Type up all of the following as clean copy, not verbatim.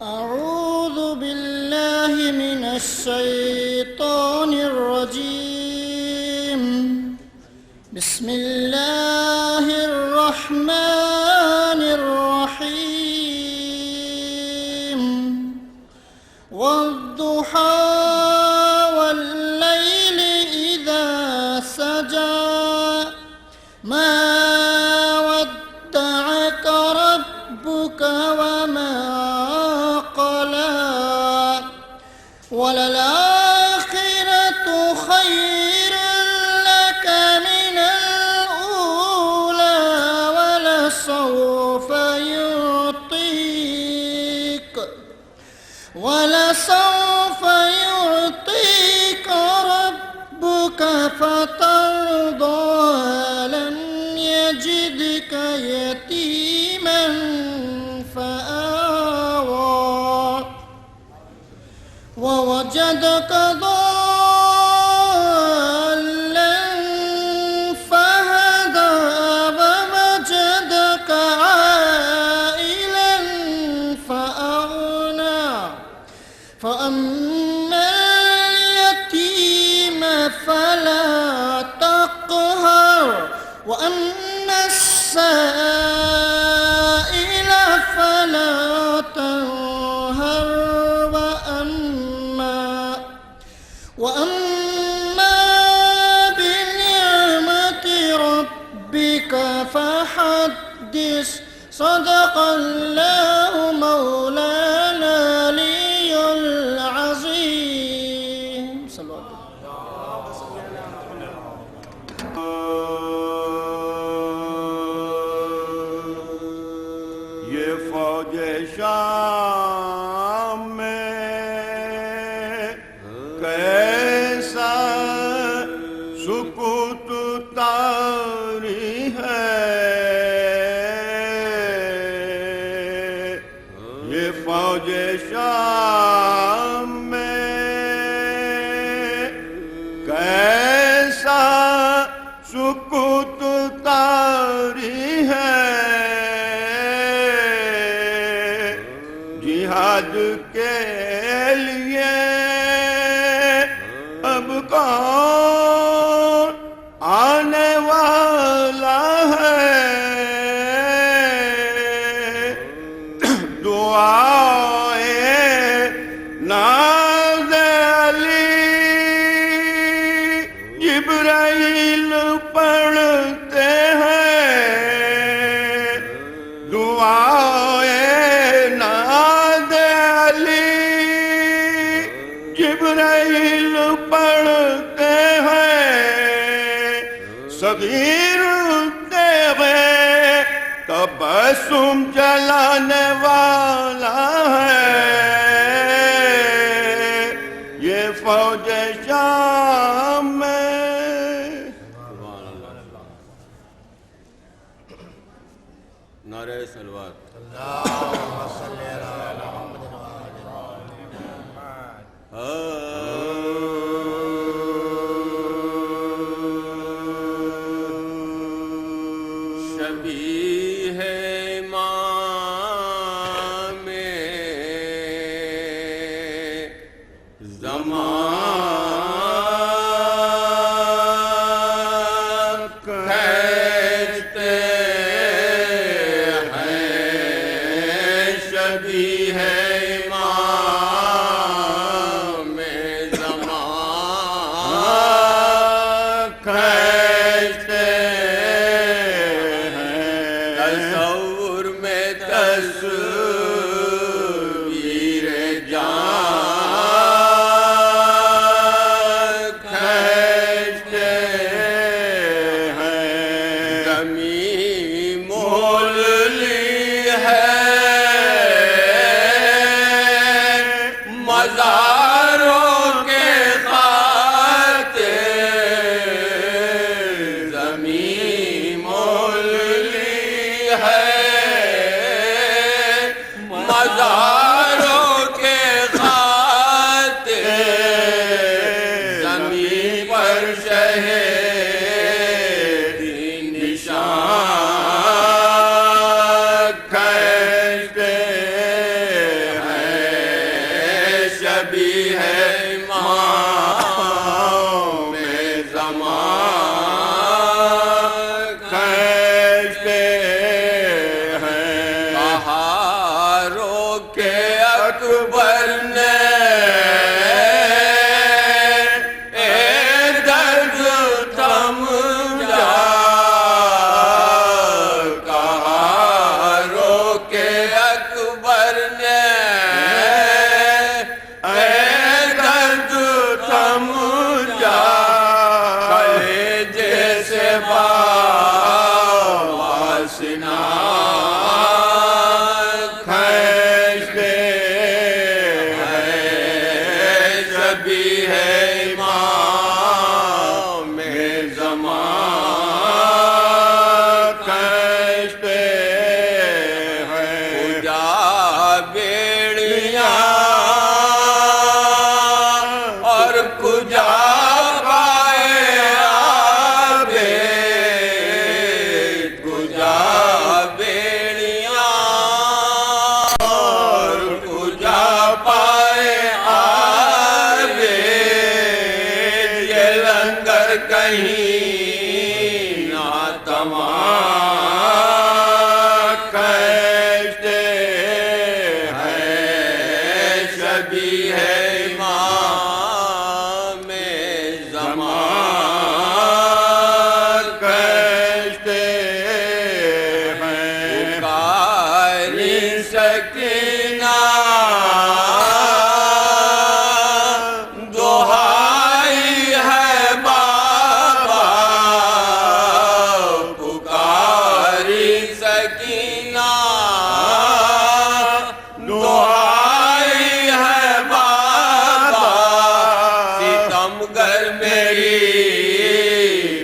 أعوذ بالله من الشيطان الرجيم بسم الله الرحمن الرحيم والضحى والليل إذا سجى ما ودعك ربك وما وللآخرة خير لك من الأولى ولسوف يعطيك ربك فترضى ألم يجدك يتيما فآوى ووجدك ضالا فهدى ووجدك عائلا فأغنى فأما اليتيم فلا تقهر وأما السائل فلا تنهر وأما بنعمة ربك فحدث صدق الله مولانا العلي العظيم صلى الله عليه وسلم. یہ فوج شام میں کیسا سکوت طاری ہے، یہ فوج شام میں کیسا سکوت طاری ہے، جہاد کے لیے اب کون آنے والا ہے، دعائے ناز علی جبرائیل پڑھتے ہیں، دعائے ناز علی جبرائیل پڑھتے ہیں، صغیر تیغے تبسم جلانے والا ہے، یہ فوج شام میں نعرہ صلوات اللہم صلی علی محمد شبیہ امام زمان کہتے ہیں، شبیہ امام زمان کہتے ہیں، تصور میں تصویر جان کھینچتے ہیں، زمین مول لی ہے مزاروں کے خاطر، زمین مول لی ہے ہزاروں کے خاطر زمین پر شہیدی نشان کھینچتے ہیں شبیہ امام زمان کھینچتے ہیں بہاروں کے اکبر نے درد سمجھا کہاروں کے اکبر نے درد سمجھا کلیجے سے واسنا کھینچتے ہیں شبیہ امام زمان کھینچتے ہیں کجا بیڑیاں اور کجا پائے آبے کجا بیڑیاں اور کجا پائے آبے یہ لنگر کہیں نہ تمام کھینچتے ہیں شبیہ امام زمان کھینچتے ہیں پکاری سکینہ دعائی ہے بابا پکاری سکینہ دعائی ہے بابا ستم گر میری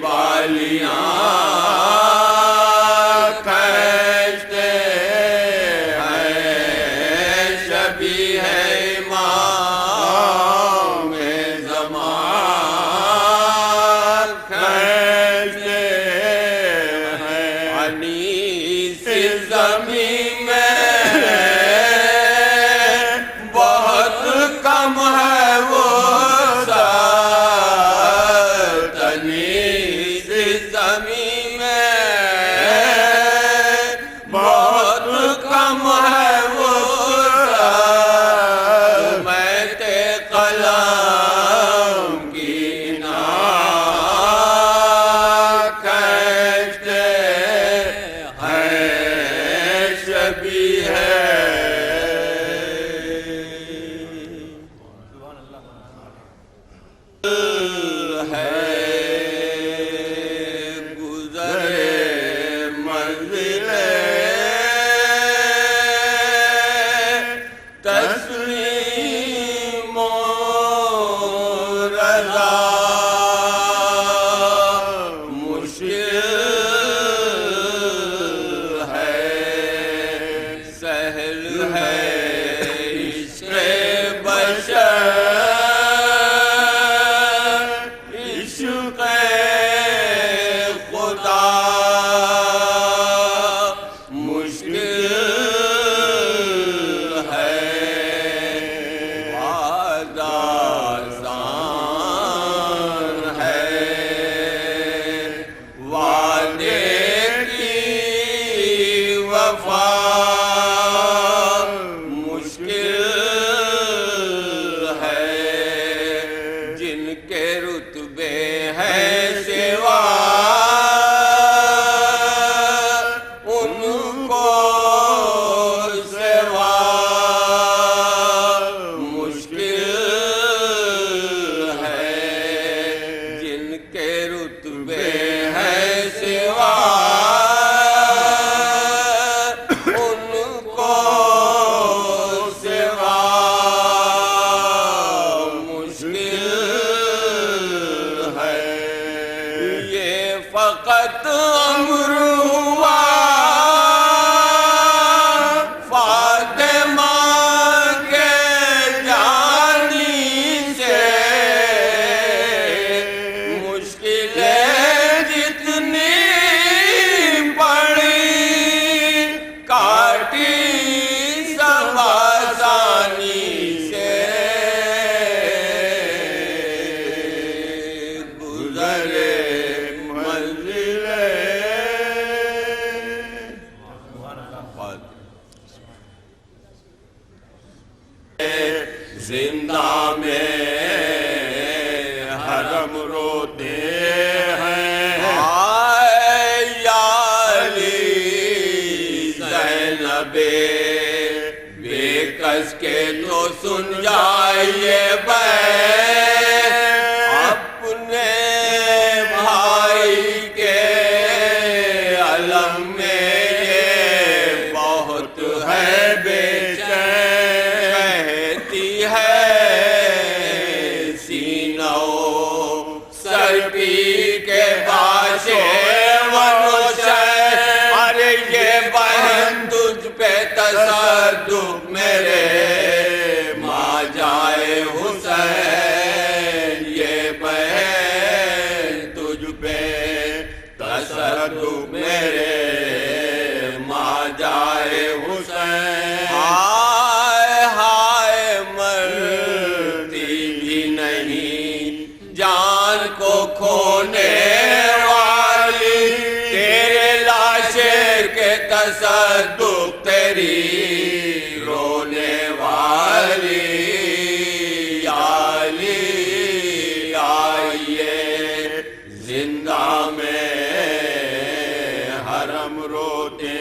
بالیاں کھینچتے ہیں شبیہ امام زمان کھینچتے ہیں انیس زمین میں بہت کم ہے وہ ساتھ انیس زمین میں بہت کم ہے وہ ساتھ میں تے قلم کی ناک کھینچتے ہیں شبیہ ہے گزرے منزلیں تسلیم و رضا مشکل ہے سہل ہے عشق بشر عشق خدا مشکل ہے وعدہ آسان ہے وعدے کی وفا مشکل ہے جن کے رتبے ہیں سوا ان کو سوا مشکل ہے جن کے رتبے ہیں سوا ان زندہ میں حرم روتے ہیں یا علی زینب بے کس کے تو سن جائیے اپنے بھائی کے علم میں یہ بہت ہے بے چین کہتی ہے سینہ سر پی کے باشے ارے یہ بہن تجھ پہ تصدق میرے ماں جائے حسین یہ بہن تجھ پہ تصدق میرے ماں جائے حسین ہائے ہائے مرتی بھی نہیں جان کو کھونے والی تیرے لاشے کے تصدق تیری رونے والی یا علی آئیے زندہ میں حرم روتے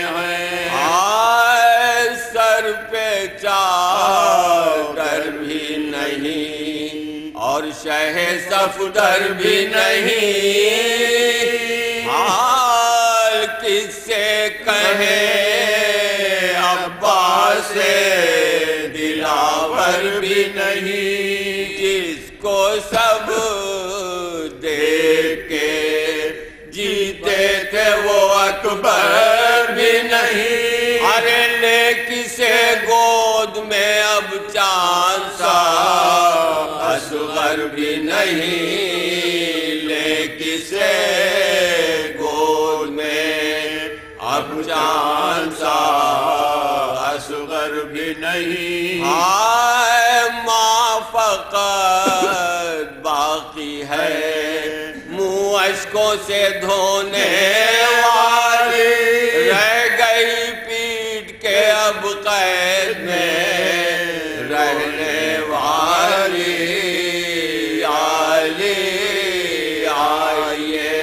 ہیں سر پہ چادر بھی نہیں اور شہ صفدر بھی نہیں حال کس سے کہیں عباس دلاور بھی نہیں جس کو سب دیکھ کے جیتے تھے وہ اکبر بھی نہیں ارے لے کسے گود میں اب چاند سا اصغر بھی نہیں لے کسے گود میں اب چاند سا اصغر بھی نہیں ماں فقط باقی ہے منہ اشکوں سے دھونے والی رہ گئی پیٹ کے اب قید میں رہنے والی یا علی آئیے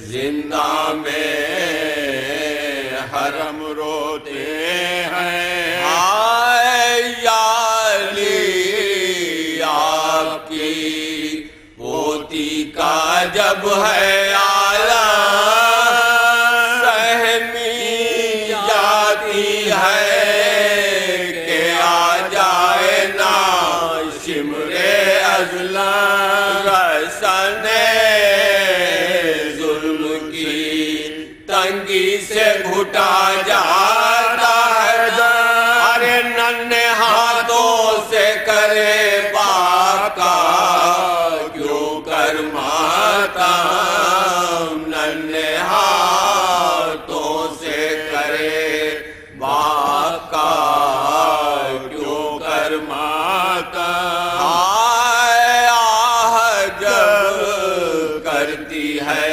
زندہ میں حرم روتے ہیں یا علی آپ کی پوتی کا جب ہے عالم سہمی جاتی ہے کہ آ جائے نا شمر ازلم رسن ظلم کی تنگی سے گھٹا جاتا ہے ارے ننھے ہاتھوں سے کرے باپ کا کیوں کر ماتم ننھے ہاتھوں سے کرے باپ کا کیوں کر ماتم آہ جب کرتی ہے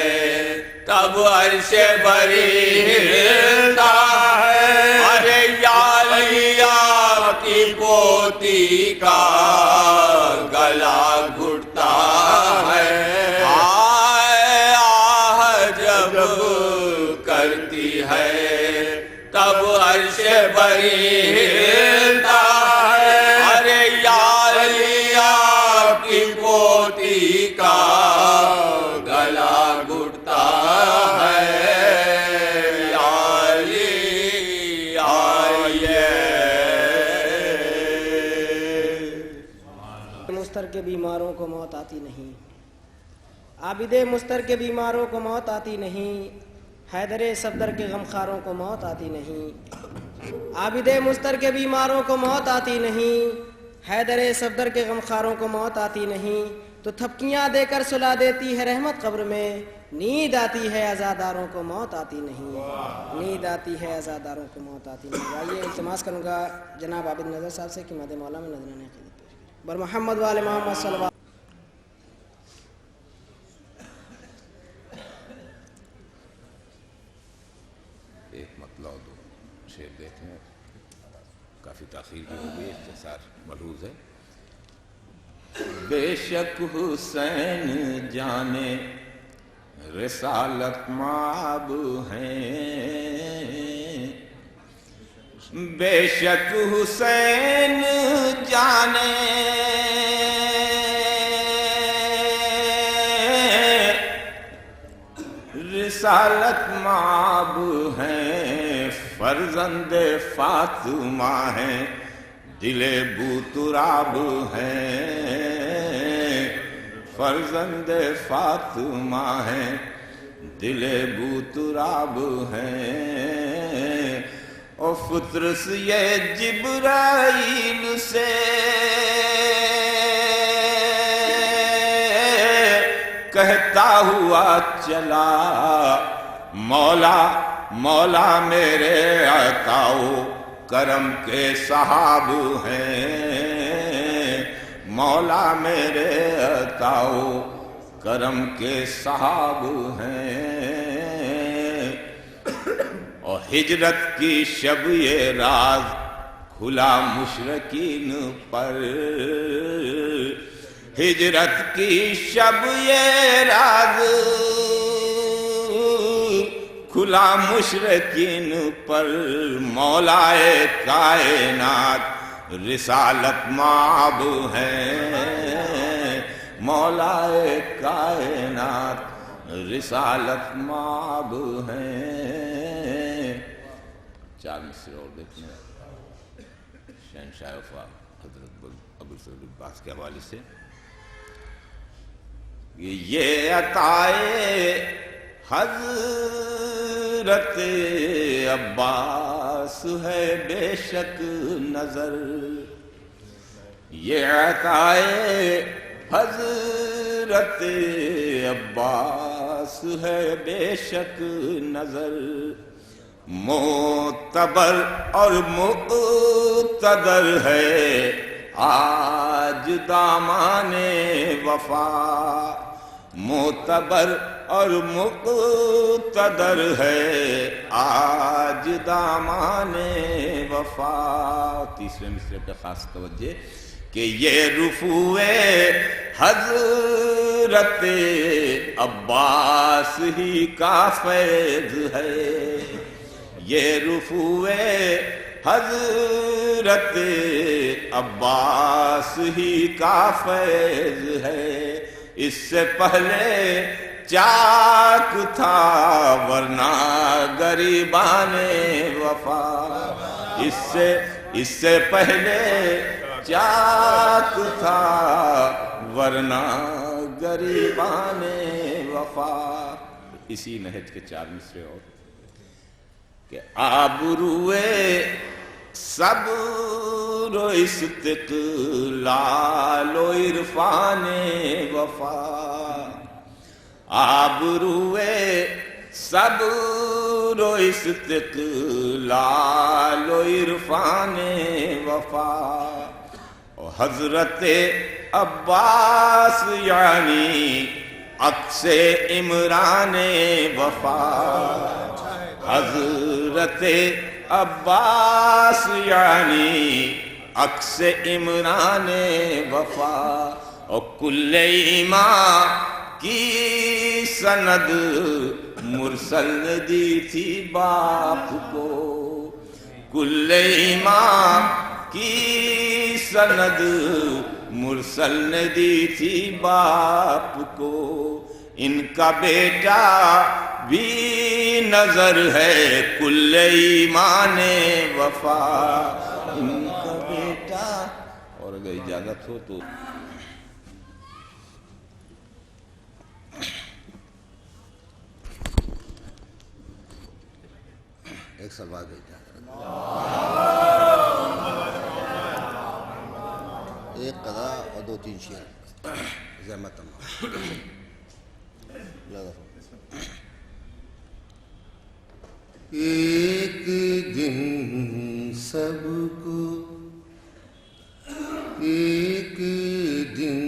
تب عرش بری ہلتا ہے ارے یا علی آپ کی پوتی کا گلا گھٹتا ہے آہ جب کرتی ہے تب عرش بری ہلتا ہے ارے یا علی آپ کی پوتی کا گلا گھٹتا ہے یا علی آئیے مستر کے بیماروں کو موت آتی نہیں عابد مستر کے بیماروں کو موت آتی نہیں حیدر صفدر کے غمخاروں کو موت آتی نہیں عابد مستر کے بیماروں کو موت آتی نہیں حیدر صفدر کے غمخاروں کو موت آتی نہیں تو تھپکیاں دے کر سلا دیتی ہے رحمت قبر میں نیند آتی ہے عزاداروں کو موت آتی نہیں نیند آتی ہے عزاداروں کو موت آتی نہیں آئیے التماس کروں گا جناب عابد نظر صاحب سے کہ مد مولا میں نظرانے عقیدت پیش کریں بر محمد وآل محمد صلی اللہ ایک مطلع دو شعر دیکھیں کافی تاخیر بھی ہو گئی، اختصار ملحوظ ہے۔ بے شک حسین جانے رسالت مآب ہیں، بے شک حسین جانے رسالت مآب ہیں، فرزند فاطمہ ہیں، دل بوتراب ہیں، فرزند فاطمہ ہیں، دل بوتراب ہیں، اور فطرس یہ جبرائیل سے کہتا ہوا چلا، مولا مولا میرے عطاؤ کرم کے صحاب ہیں، مولا میرے عطاؤ کرم کے صحاب ہیں، اور ہجرت کی شب یہ راز کھلا مشرکین پر، ہجرت کی شب یہ راز کھلا مشرکین پر، مولائے کائنات رسالت مآب ہیں، مولائے کائنات رسالت مآب ہیں۔ 4 مصرے اور دیکھنا شہنشاہ وفا حضرت ابوالفضل عباس کے حوالے سے۔ یہ عطائے حضرت عباس ہے بے شک نظر، یہ عطائے حضرت عباس ہے بے شک نظر، معتبر اور مقتدر ہے آج دامان وفا، معتبر اور مقتدر ہے آج دامان وفا۔ تیسرے مصرے پہ خاص توجہ کہ یہ رفوع حضرت عباس ہی کا فیض ہے، یہ رفوع حضرت عباس ہی کا فیض ہے، اس سے پہلے چاک تھا ورنہ گریبان وفا، اس سے پہلے چاک تھا ورنہ گریبان وفا۔ اسی نہج کے 4 مصرے اور کہ آبروئے صبر و استقلال و عرفان وفا، آبروئے صبر و استقلال و عرفان وفا، اور حضرت عباس یعنی عکس عمران وفا، حضرت عباس یعنی عکس عمران وفا، اور کل ایمان کی سند مرسل نے دی تھی باپ کو، کل ایمان کی سند مرسل نے دی تھی باپ کو، ان کا بیٹا بھی نظر ہے کل ایمان وفا، ان کا بیٹا۔ اور اگر اجازت ہو تو ایک سوال ہے، ایک قضا اور 2-3 شعر زحمت ایک دن سب کو، ایک دن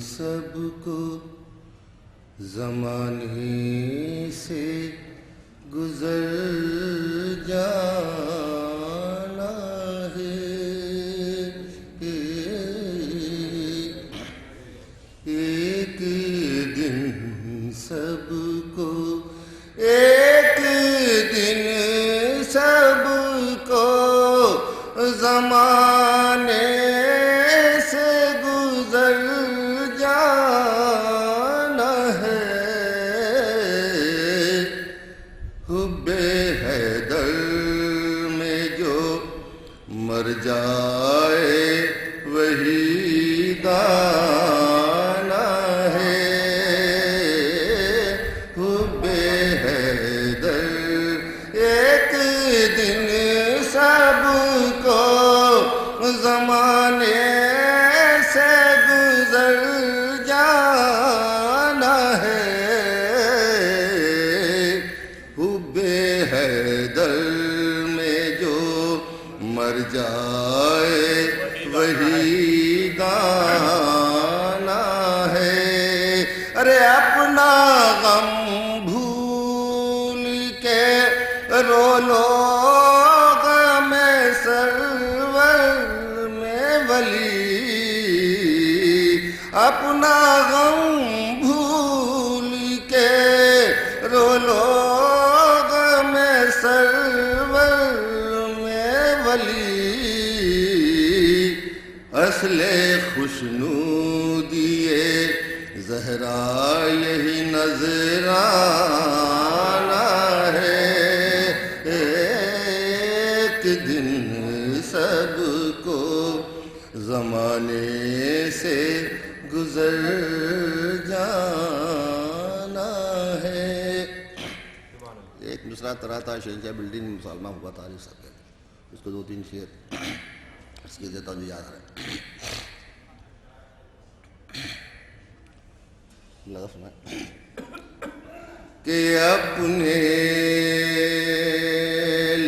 سب کو زمانے سے گزر جانا ہے، زمانے سے گزر جانا ہے، حب حیدر میں جو مر جائے وہی دانا ہے، حب حیدر ایک دن سب کو زمانے سے گزر جانا ہے، حب حیدر میں جو مر جائے وہی دانا ہے۔ ارے اپنا غم بھول کے رو لو غم سرور میں ولی، اپنا غم بھول کے رو لو غم سرور میں ولی، اصل خوشنودیے زہرا یہی نذرانہ ہے، ایک دن سب کو زمانے سے گزر جانا ہے۔ ایک مصرع ترا تھا شہنشاہ بلڈنگ مسالمہ ہوا تاریخ صاحب کا، اس کو 2-3 شعر اس کی دیتا ہوں جو یاد رہے۔ لگا سنا کہ اپنے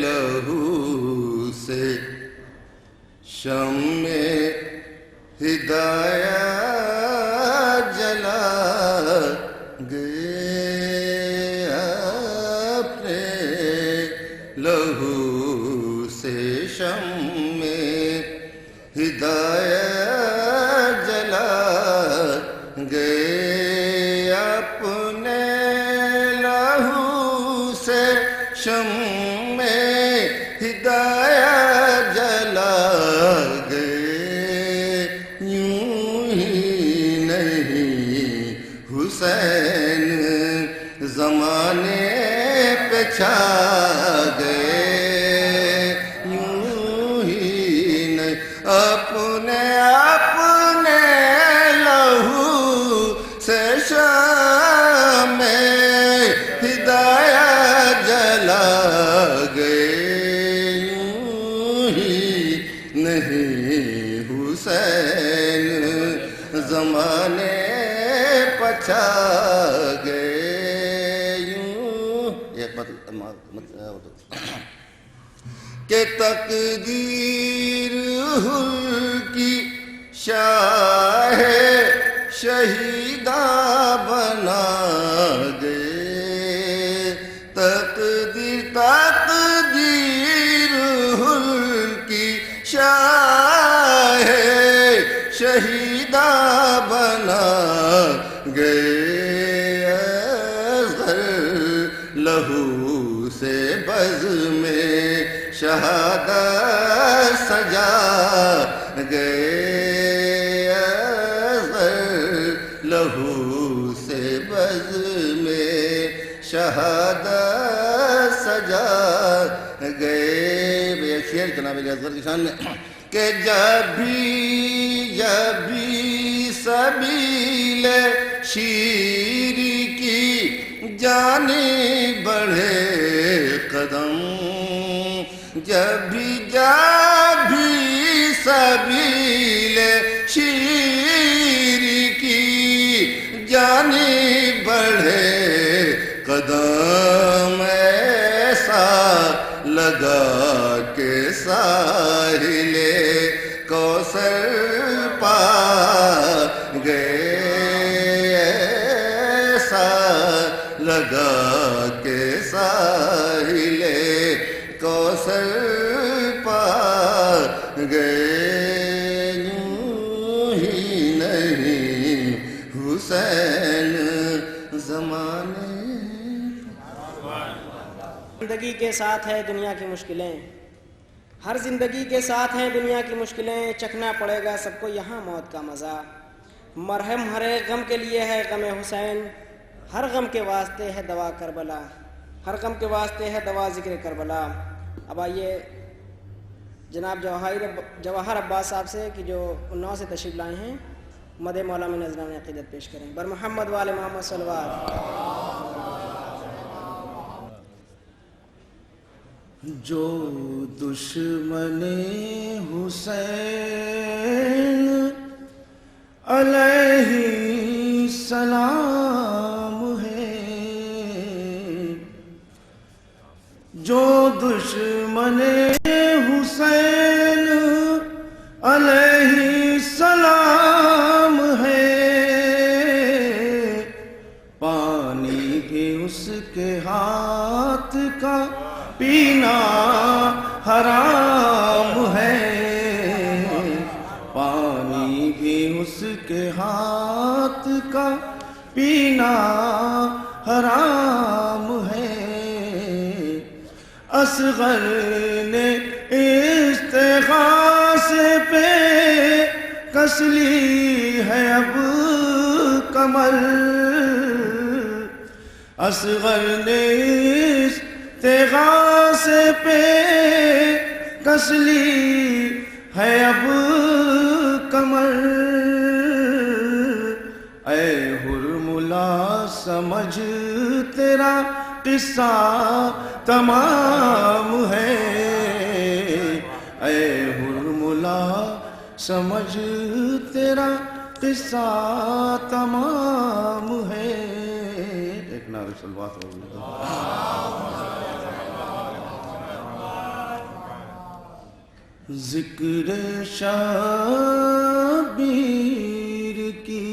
لہو سے شمع ہدایت جلا گئے، اپنے لہو سے شمع ہدایت جلا گئے، اپنے لہو سے شمع ہدایت جلا گئے، یوں ہی نہیں حسین زمانے پہ چھا گئے، یوں ہی نہیں اپنے لہو سے شمع ہدایت جلا گئے، یوں ہی نہیں حسین زمانے پچھا گئے، یوں ایک کہ تقدیر حل کی شاہ شہیداں بنا گئے، تقدیر حل کی شاہ شہیداں بنا گئے، اصغر لہو سے بز میں شہادت سجا گئے، لہو سے بز میں شہادت سجا گئے۔ ایک شعر جناب علی اصغر کی شان میں کہ جب بھی سبیل شیر کی جانب بڑھے قدم، جب بھی سبیل شیر کی جانب بڑھے قدم، ایسا لگا کہ ساحل کوثر پا گئے، ایسا لگا کہ ساحل کوثر پا گئے، یوں ہی نہیں حسین زمانے۔ زندگی کے ساتھ ہے دنیا کی مشکلیں، ہر زندگی کے ساتھ ہیں دنیا کی مشکلیں، چکھنا پڑے گا سب کو یہاں موت کا مزہ، مرہم ہر ایک غم کے لیے ہے غم حسین، ہر غم کے واسطے ہے دوا کربلا، ہر غم کے واسطے ہے دوا ذکر کربلا۔ اب آئیے جناب جواہر عباس صاحب سے کہ جو اناؤ سے تشریف لائے ہیں مد مولا میں نذرانہ عقیدت پیش کریں۔ بر محمد وآل محمد صلوات۔ جو دشمن حسین علیہ السلام ہے، جو دشمن حسین علیہ السلام ہے، پانی بھی اس کے ہاتھ کا پینا حرام ہے، پانی بھی اس کے ہاتھ کا پینا حرام ہے۔ اصغر نے استغاثے پہ کس لی ہے اب کمر، اصغر نے استغاثے پہ کس لی ہے اب کمر، اے ہرملا سمجھ تیرا قصہ تمام ہے، اے ہرملا سمجھ تیرا قصہ تمام ہے۔ ایک نعرہ صلوات ہو ذکر شبیر کی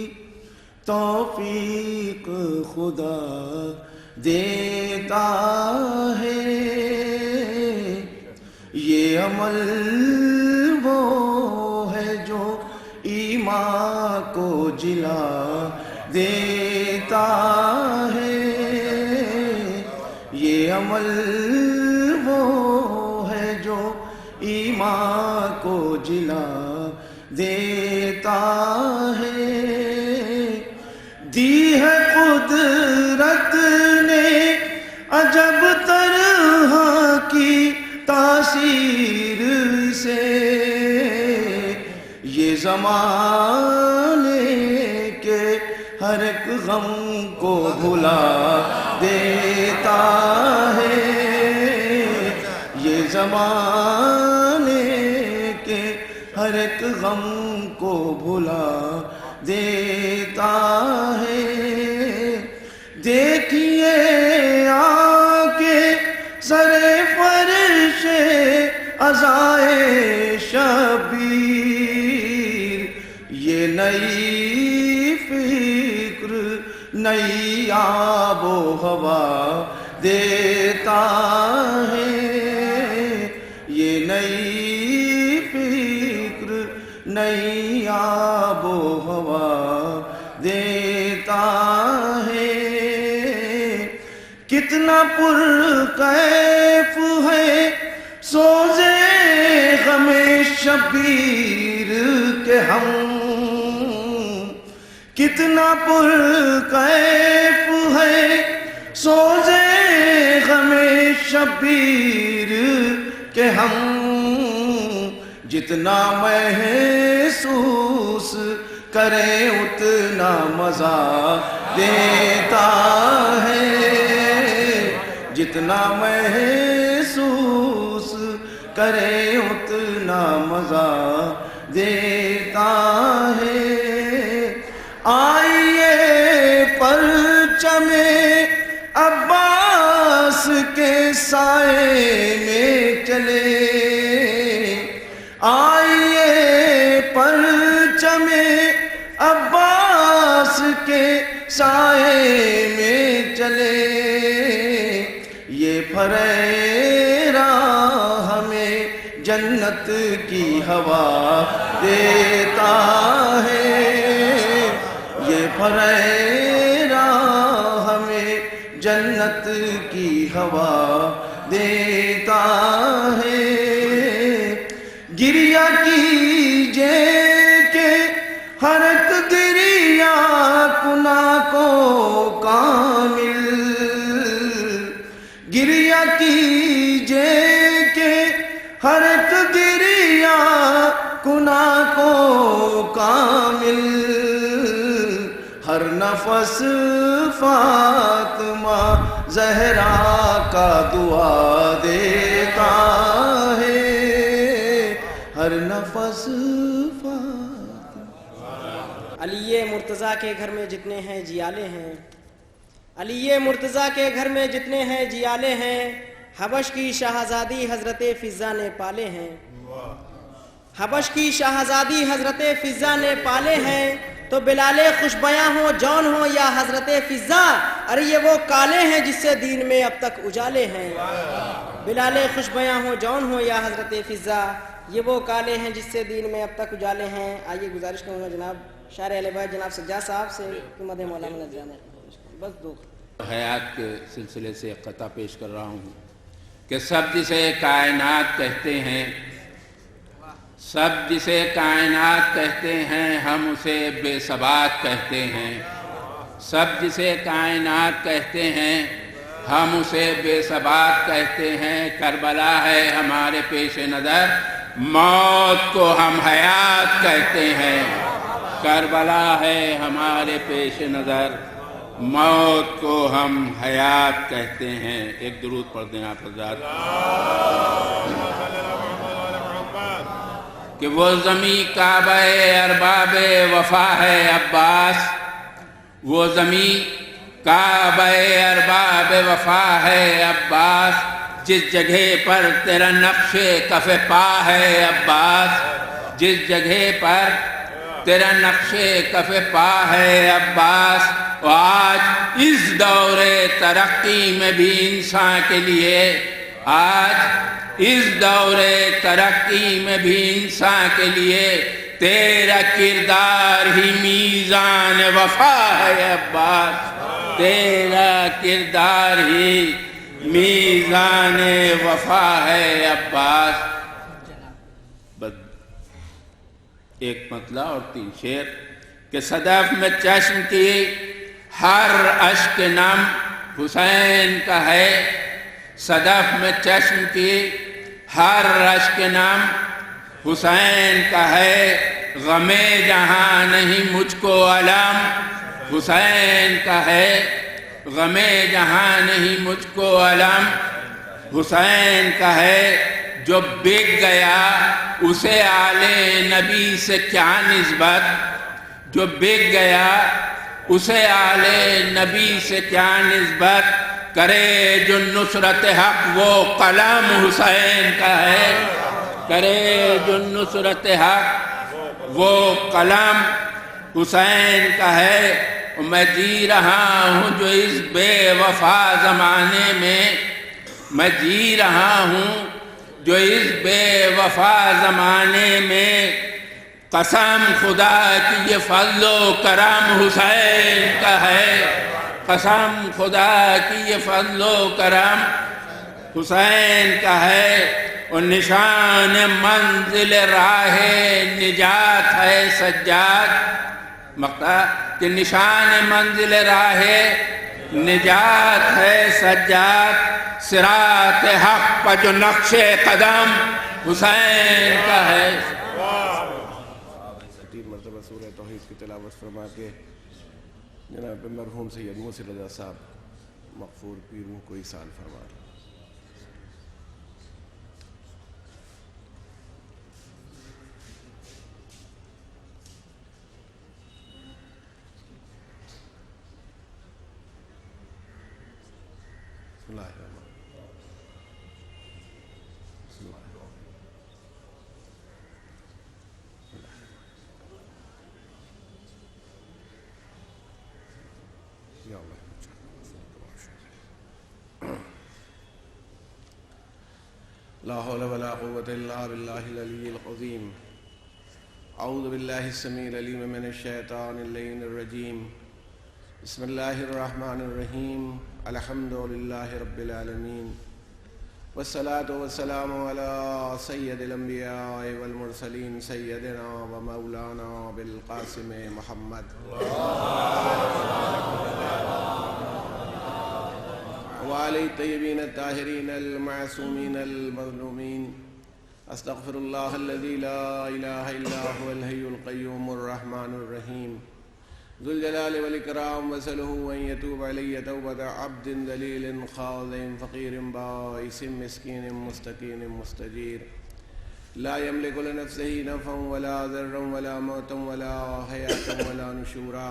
توفیق خدا دیتا ہے، یہ عمل وہ ہے جو ایمان کو جلا دیتا ہے، یہ عمل وہ ہے جو ایمان کو جلا دیتا ہے، دی ہے قدرت نے عجب طرح کی تاثیر سے، یہ زمانے کے ہر ایک غم کو بھلا دیتا ہے، یہ زمانے کے ہر ایک غم کو بھلا دیتا ہے۔ دیکھیے آ کے سر فرش عزائے شبیر، یہ نئی فکر نئی آب و ہوا دیتا ہے، یہ نئی فکر نئی آب و ہوا دیتا ہے۔ کتنا پرکیف ہے سوزے غم شبیر کے ہم، کتنا پرکیف ہے سوزے غم شبیر کے ہم، جتنا محسوس کرے اتنا مزہ دیتا ہے، جتنا محسوس کرے اتنا مزہ دیتا ہے۔ آئیے پرچم عباس کے سائے میں چلے، آئیے پرچم عباس کے سائے میں چلے، یہ پھریرا ہمیں جنت کی ہوا دیتا ہے، یہ پھریرا ہمیں جنت کی ہوا دیتا ہے۔ ہر ایک گریا کنا کو کامل، ہر نفس فاطمہ زہرا کا دعا دیتا ہے، ہر نفس علی مرتضیٰ کے گھر میں جتنے ہیں جیالے ہیں، علی مرتضیٰ کے گھر میں جتنے ہیں جیالے ہیں، حبش کی شہزادی حضرت فضہ نے پالے ہیں، حبش کی شہزادی حضرت فضہ نے پالے ہیں، تو بلال خوش بیاں ہو جون ہو یا حضرت فضہ، ارے یہ وہ کالے ہیں جس سے دین میں اب تک اجالے ہیں، بلال خوش بیاں ہو جون ہو یا حضرت فضہ، یہ وہ کالے ہیں جس سے دین میں اب تک اجالے ہیں۔ آئیے گزارش کروں گا جناب شاعر اہل بیت جناب سجاد صاحب سے کہ مدح مولانا نے جانا بس دو حیات کے سلسلے سے ایک قطعہ پیش کر رہا ہوں کہ سب جسے کائنات کہتے ہیں، سب جسے کائنات کہتے ہیں، ہم اسے بے ثبات کہتے ہیں، سب جسے کائنات کہتے ہیں، ہم اسے بے ثبات کہتے ہیں، کربلا ہے ہمارے پیش نظر، موت کو ہم حیات کہتے ہیں، کربلا ہے ہمارے پیش نظر، موت کو ہم حیات کہتے ہیں۔ ایک درود پڑھ دیں آپ حضرات کہ وہ زمیں کعبہ ارباب وفا ہے عباس، وہ زمیں کعبہ ارباب وفا ہے عباس، جس جگہ پر تیرا نقش کف پا ہے عباس، جس جگہ پر تیرا نقش کف پا ہے عباس، و آج اس دور ترقی میں بھی انسان کے لیے، آج اس دور ترقی میں بھی انسان کے لیے تیرا کردار ہی میزان وفا ہے عباس، تیرا کردار ہی میزان وفا ہے عباس۔ ایک مطلع اور 3 شعر کہ صدف میں چشم کی ہر اشک نم حسین کا ہے، صدف میں چشم کی ہر اشک نم حسین کا ہے، غم جہاں نہیں مجھ کو علم حسین کا ہے، غم جہاں نہیں مجھ کو علم حسین کا ہے، جو بک گیا اسے آل نبی سے کیا نسبت، جو بک گیا اسے آل نبی سے کیا نسبت، کرے جو نصرت حق وہ قلم حسین کا ہے، کرے جو نصرت حق وہ قلم حسین کا ہے۔ میں جی رہا ہوں جو اس بے وفا زمانے میں، میں جی رہا ہوں جو اس بے وفا زمانے میں، قسم خدا کی یہ فضل و کرم حسین کا ہے، قسم خدا کی یہ فضل و کرم حسین کا ہے، اور نشان منزل راہ نجات ہے سجاد، مقطع کہ نشان منزل راہ نجات ہے سجاد، صراط حق پر جو نقش قدم حسین کا ہے۔ 3 مرتبہ سورہ توحید کی تلاوت فرما کے جناب مرحوم سید موسی رضا صاحب مغفور پیروں کو ایصال فرما رہا۔ بسم اللہ الرحمن بسم اللہ یا اللہ لا حول ولا قوة الا باللہ العلی العظیم۔ اعوذ باللہ السمیع العلیم من الشیطان اللعین الرجیم۔ بسم اللہ الرحمن الرحیم۔ الحمد للہ رب العالمین، والصلاة والسلام علی سید الانبیاء والمرسلین سیدنا و مولانا بالقاسم محمد وعلی الطیبین الطاہرین المعصومین المظلومین استغفر اللہ الذی لا الہ الا هو الحی القیوم الرحمن الرحیم ذو الجلال والاکرام وسلہ ان یتوب علی توبۃ عبد ذلیل خاضع فقیر بائس مسکین مستکین مستجیر لا يملك لنفسه نفعا ولا ضرا ولا موتا ولا حیاتا ولا نشورا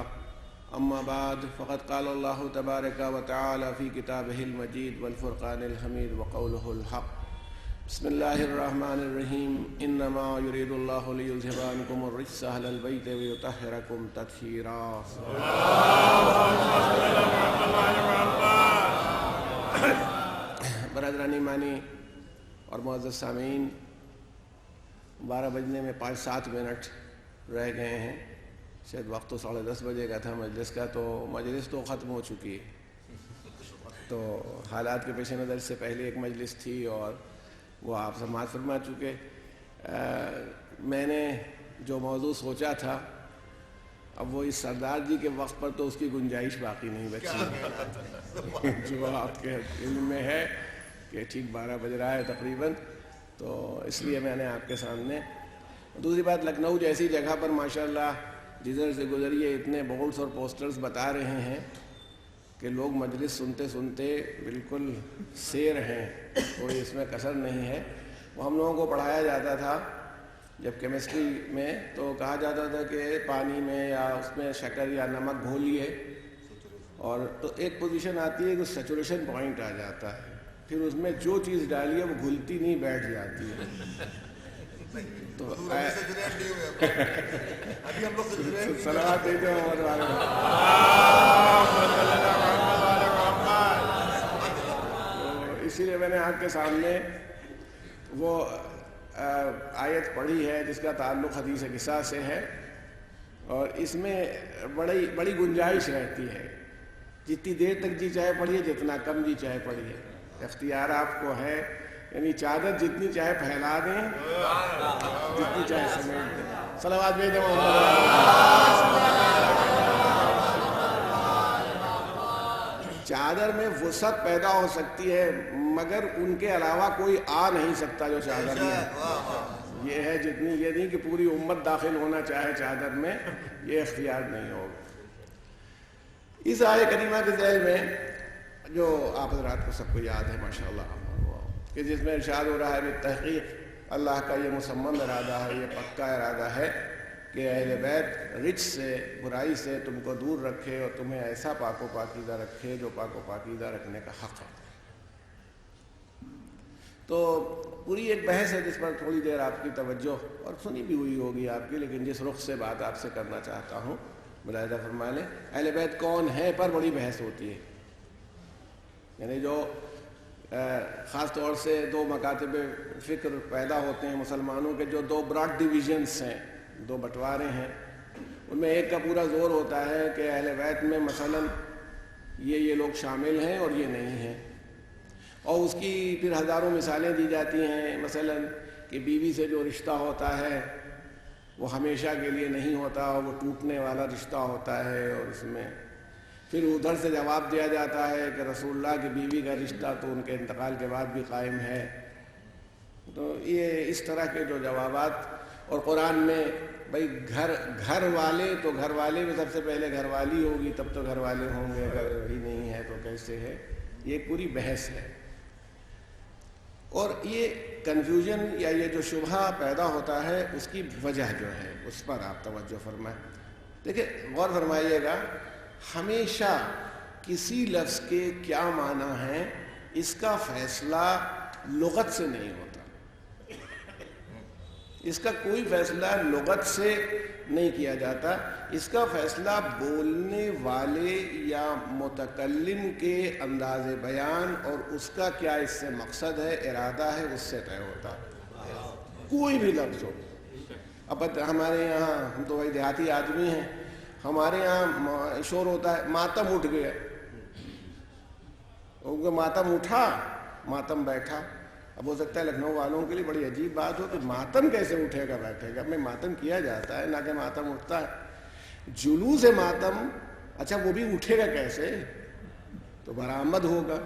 اما بعد فقد قال الله تبارك وتعالى في كتابه المجيد والفرقان الحميد وقوله الحق بسم الله الرحمن الرحيم انما يريد الله ليذهب عنكم الرجس اهل البيت ويطهركم تطهيرا. برادران ایمانی اور معزز سامعین، 12 بجنے میں 5-7 منٹ رہ گئے ہیں. شاید وقت تو 10:30 بجے کا تھا مجلس کا، تو مجلس تو ختم ہو چکی ہے. تو حالات کے پیش نظر سے پہلے ایک مجلس تھی اور وہ آپ سماعت فرما چکے. میں نے جو موضوع سوچا تھا، اب وہ اس سردار جی کے وقت پر تو اس کی گنجائش باقی نہیں بچی جو آپ کے علم میں ہے کہ ٹھیک 12 بج رہا ہے تقریباً. تو اس لیے میں نے آپ کے سامنے. دوسری بات، لکھنؤ جیسی جگہ پر ماشاءاللہ جدھر سے گزریے اتنے بورڈز اور پوسٹرز بتا رہے ہیں کہ لوگ مجلس سنتے سنتے بالکل سیر ہیں، کوئی اس میں کسر نہیں ہے. وہ ہم لوگوں کو پڑھایا جاتا تھا جب کیمسٹری میں، تو کہا جاتا تھا کہ پانی میں یا اس میں شکر یا نمک گھولیے، اور تو ایک پوزیشن آتی ہے کہ سیچوریشن پوائنٹ آ جاتا ہے، پھر اس میں جو چیز ڈالیے وہ گھلتی نہیں، بیٹھ جاتی ہے. تو صلوات دیتے ہیں محمد والے. اسی لیے میں نے آپ کے سامنے وہ آیت پڑھی ہے جس کا تعلق حدیث قصہ سے ہے، اور اس میں بڑی گنجائش رہتی ہے. جتنی دیر تک جی چاہے پڑھیے، جتنا کم جی چاہے پڑھیے، اختیار آپ کو ہے. یعنی چادر جتنی چاہے پھیلا دیں، جتنی چاہے سمیٹ دیں. صلوات بھیجیں چادر میں وسعت پیدا ہو سکتی ہے، مگر ان کے علاوہ کوئی آ نہیں سکتا جو چادر میں. یہ ہے جتنی، یہ نہیں کہ پوری امت داخل ہونا چاہے چادر میں، یہ اختیار نہیں ہوگا. اس آیت کریمہ کے ذیل میں جو آپ حضرات کو سب کو یاد ہے ماشاءاللہ، کہ جس میں ارشاد ہو رہا ہے بالتحقیق اللہ کا یہ مصمم ارادہ ہے، یہ پکا ارادہ ہے کہ اہل بیت رچ سے، برائی سے تم کو دور رکھے اور تمہیں ایسا پاک و پاکیزہ رکھے جو پاک و پاکیزہ رکھنے کا حق ہے. تو پوری ایک بحث ہے جس پر تھوڑی دیر آپ کی توجہ اور سنی بھی ہوئی ہوگی آپ کی، لیکن جس رخ سے بات آپ سے کرنا چاہتا ہوں ملاحظہ فرما لیں. اہل بیت کون ہے پر بڑی بحث ہوتی ہے. یعنی جو خاص طور سے 2 مکاتب فکر پیدا ہوتے ہیں مسلمانوں کے، جو 2 براڈ ڈویژنس ہیں، 2 بٹوارے ہیں. ان میں ایک کا پورا زور ہوتا ہے کہ اہل بیت میں مثلا یہ لوگ شامل ہیں اور یہ نہیں ہیں، اور اس کی پھر ہزاروں مثالیں دی جاتی ہیں. مثلا کہ بیوی سے جو رشتہ ہوتا ہے وہ ہمیشہ کے لیے نہیں ہوتا، وہ ٹوٹنے والا رشتہ ہوتا ہے، اور اس میں پھر ادھر سے جواب دیا جاتا ہے کہ رسول اللہ کی بیوی کا رشتہ تو ان کے انتقال کے بعد بھی قائم ہے. تو یہ اس طرح کے جو جوابات، اور قرآن میں بھائی گھر والے، تو گھر والے میں سب سے پہلے گھر والی ہوگی تب تو گھر والے ہوں گے، اگر وہی نہیں ہے تو کیسے ہے. یہ پوری بحث ہے. اور یہ کنفیوژن یا یہ جو شبہہ پیدا ہوتا ہے اس کی وجہ جو ہے اس پر آپ توجہ فرمائیں. دیکھیں غور فرمائیے گا، ہمیشہ کسی لفظ کے کیا معنی ہے اس کا فیصلہ لغت سے نہیں ہوتا. اس کا کوئی فیصلہ لغت سے نہیں کیا جاتا. اس کا فیصلہ بولنے والے یا متکلم کے انداز بیان اور اس کا کیا اس سے مقصد ہے، ارادہ ہے، اس سے طے ہوتا ہے. کوئی بھی لفظ ہو. اب ہمارے یہاں، ہم تو بھائی دیہاتی آدمی ہیں، ہمارے یہاں شور ہوتا ہے ماتم اٹھ گیا، کیونکہ ماتم اٹھا، ماتم بیٹھا. اب ہو سکتا ہے لکھنؤ والوں کے لیے بڑی عجیب بات ہو کہ ماتم کیسے اٹھے گا بیٹھے گا. میں ماتم کیا جاتا ہے نہ کہ ماتم اٹھتا ہے. جلوس ماتم، اچھا وہ بھی اٹھے گا کیسے؟ تو برآمد ہوگا.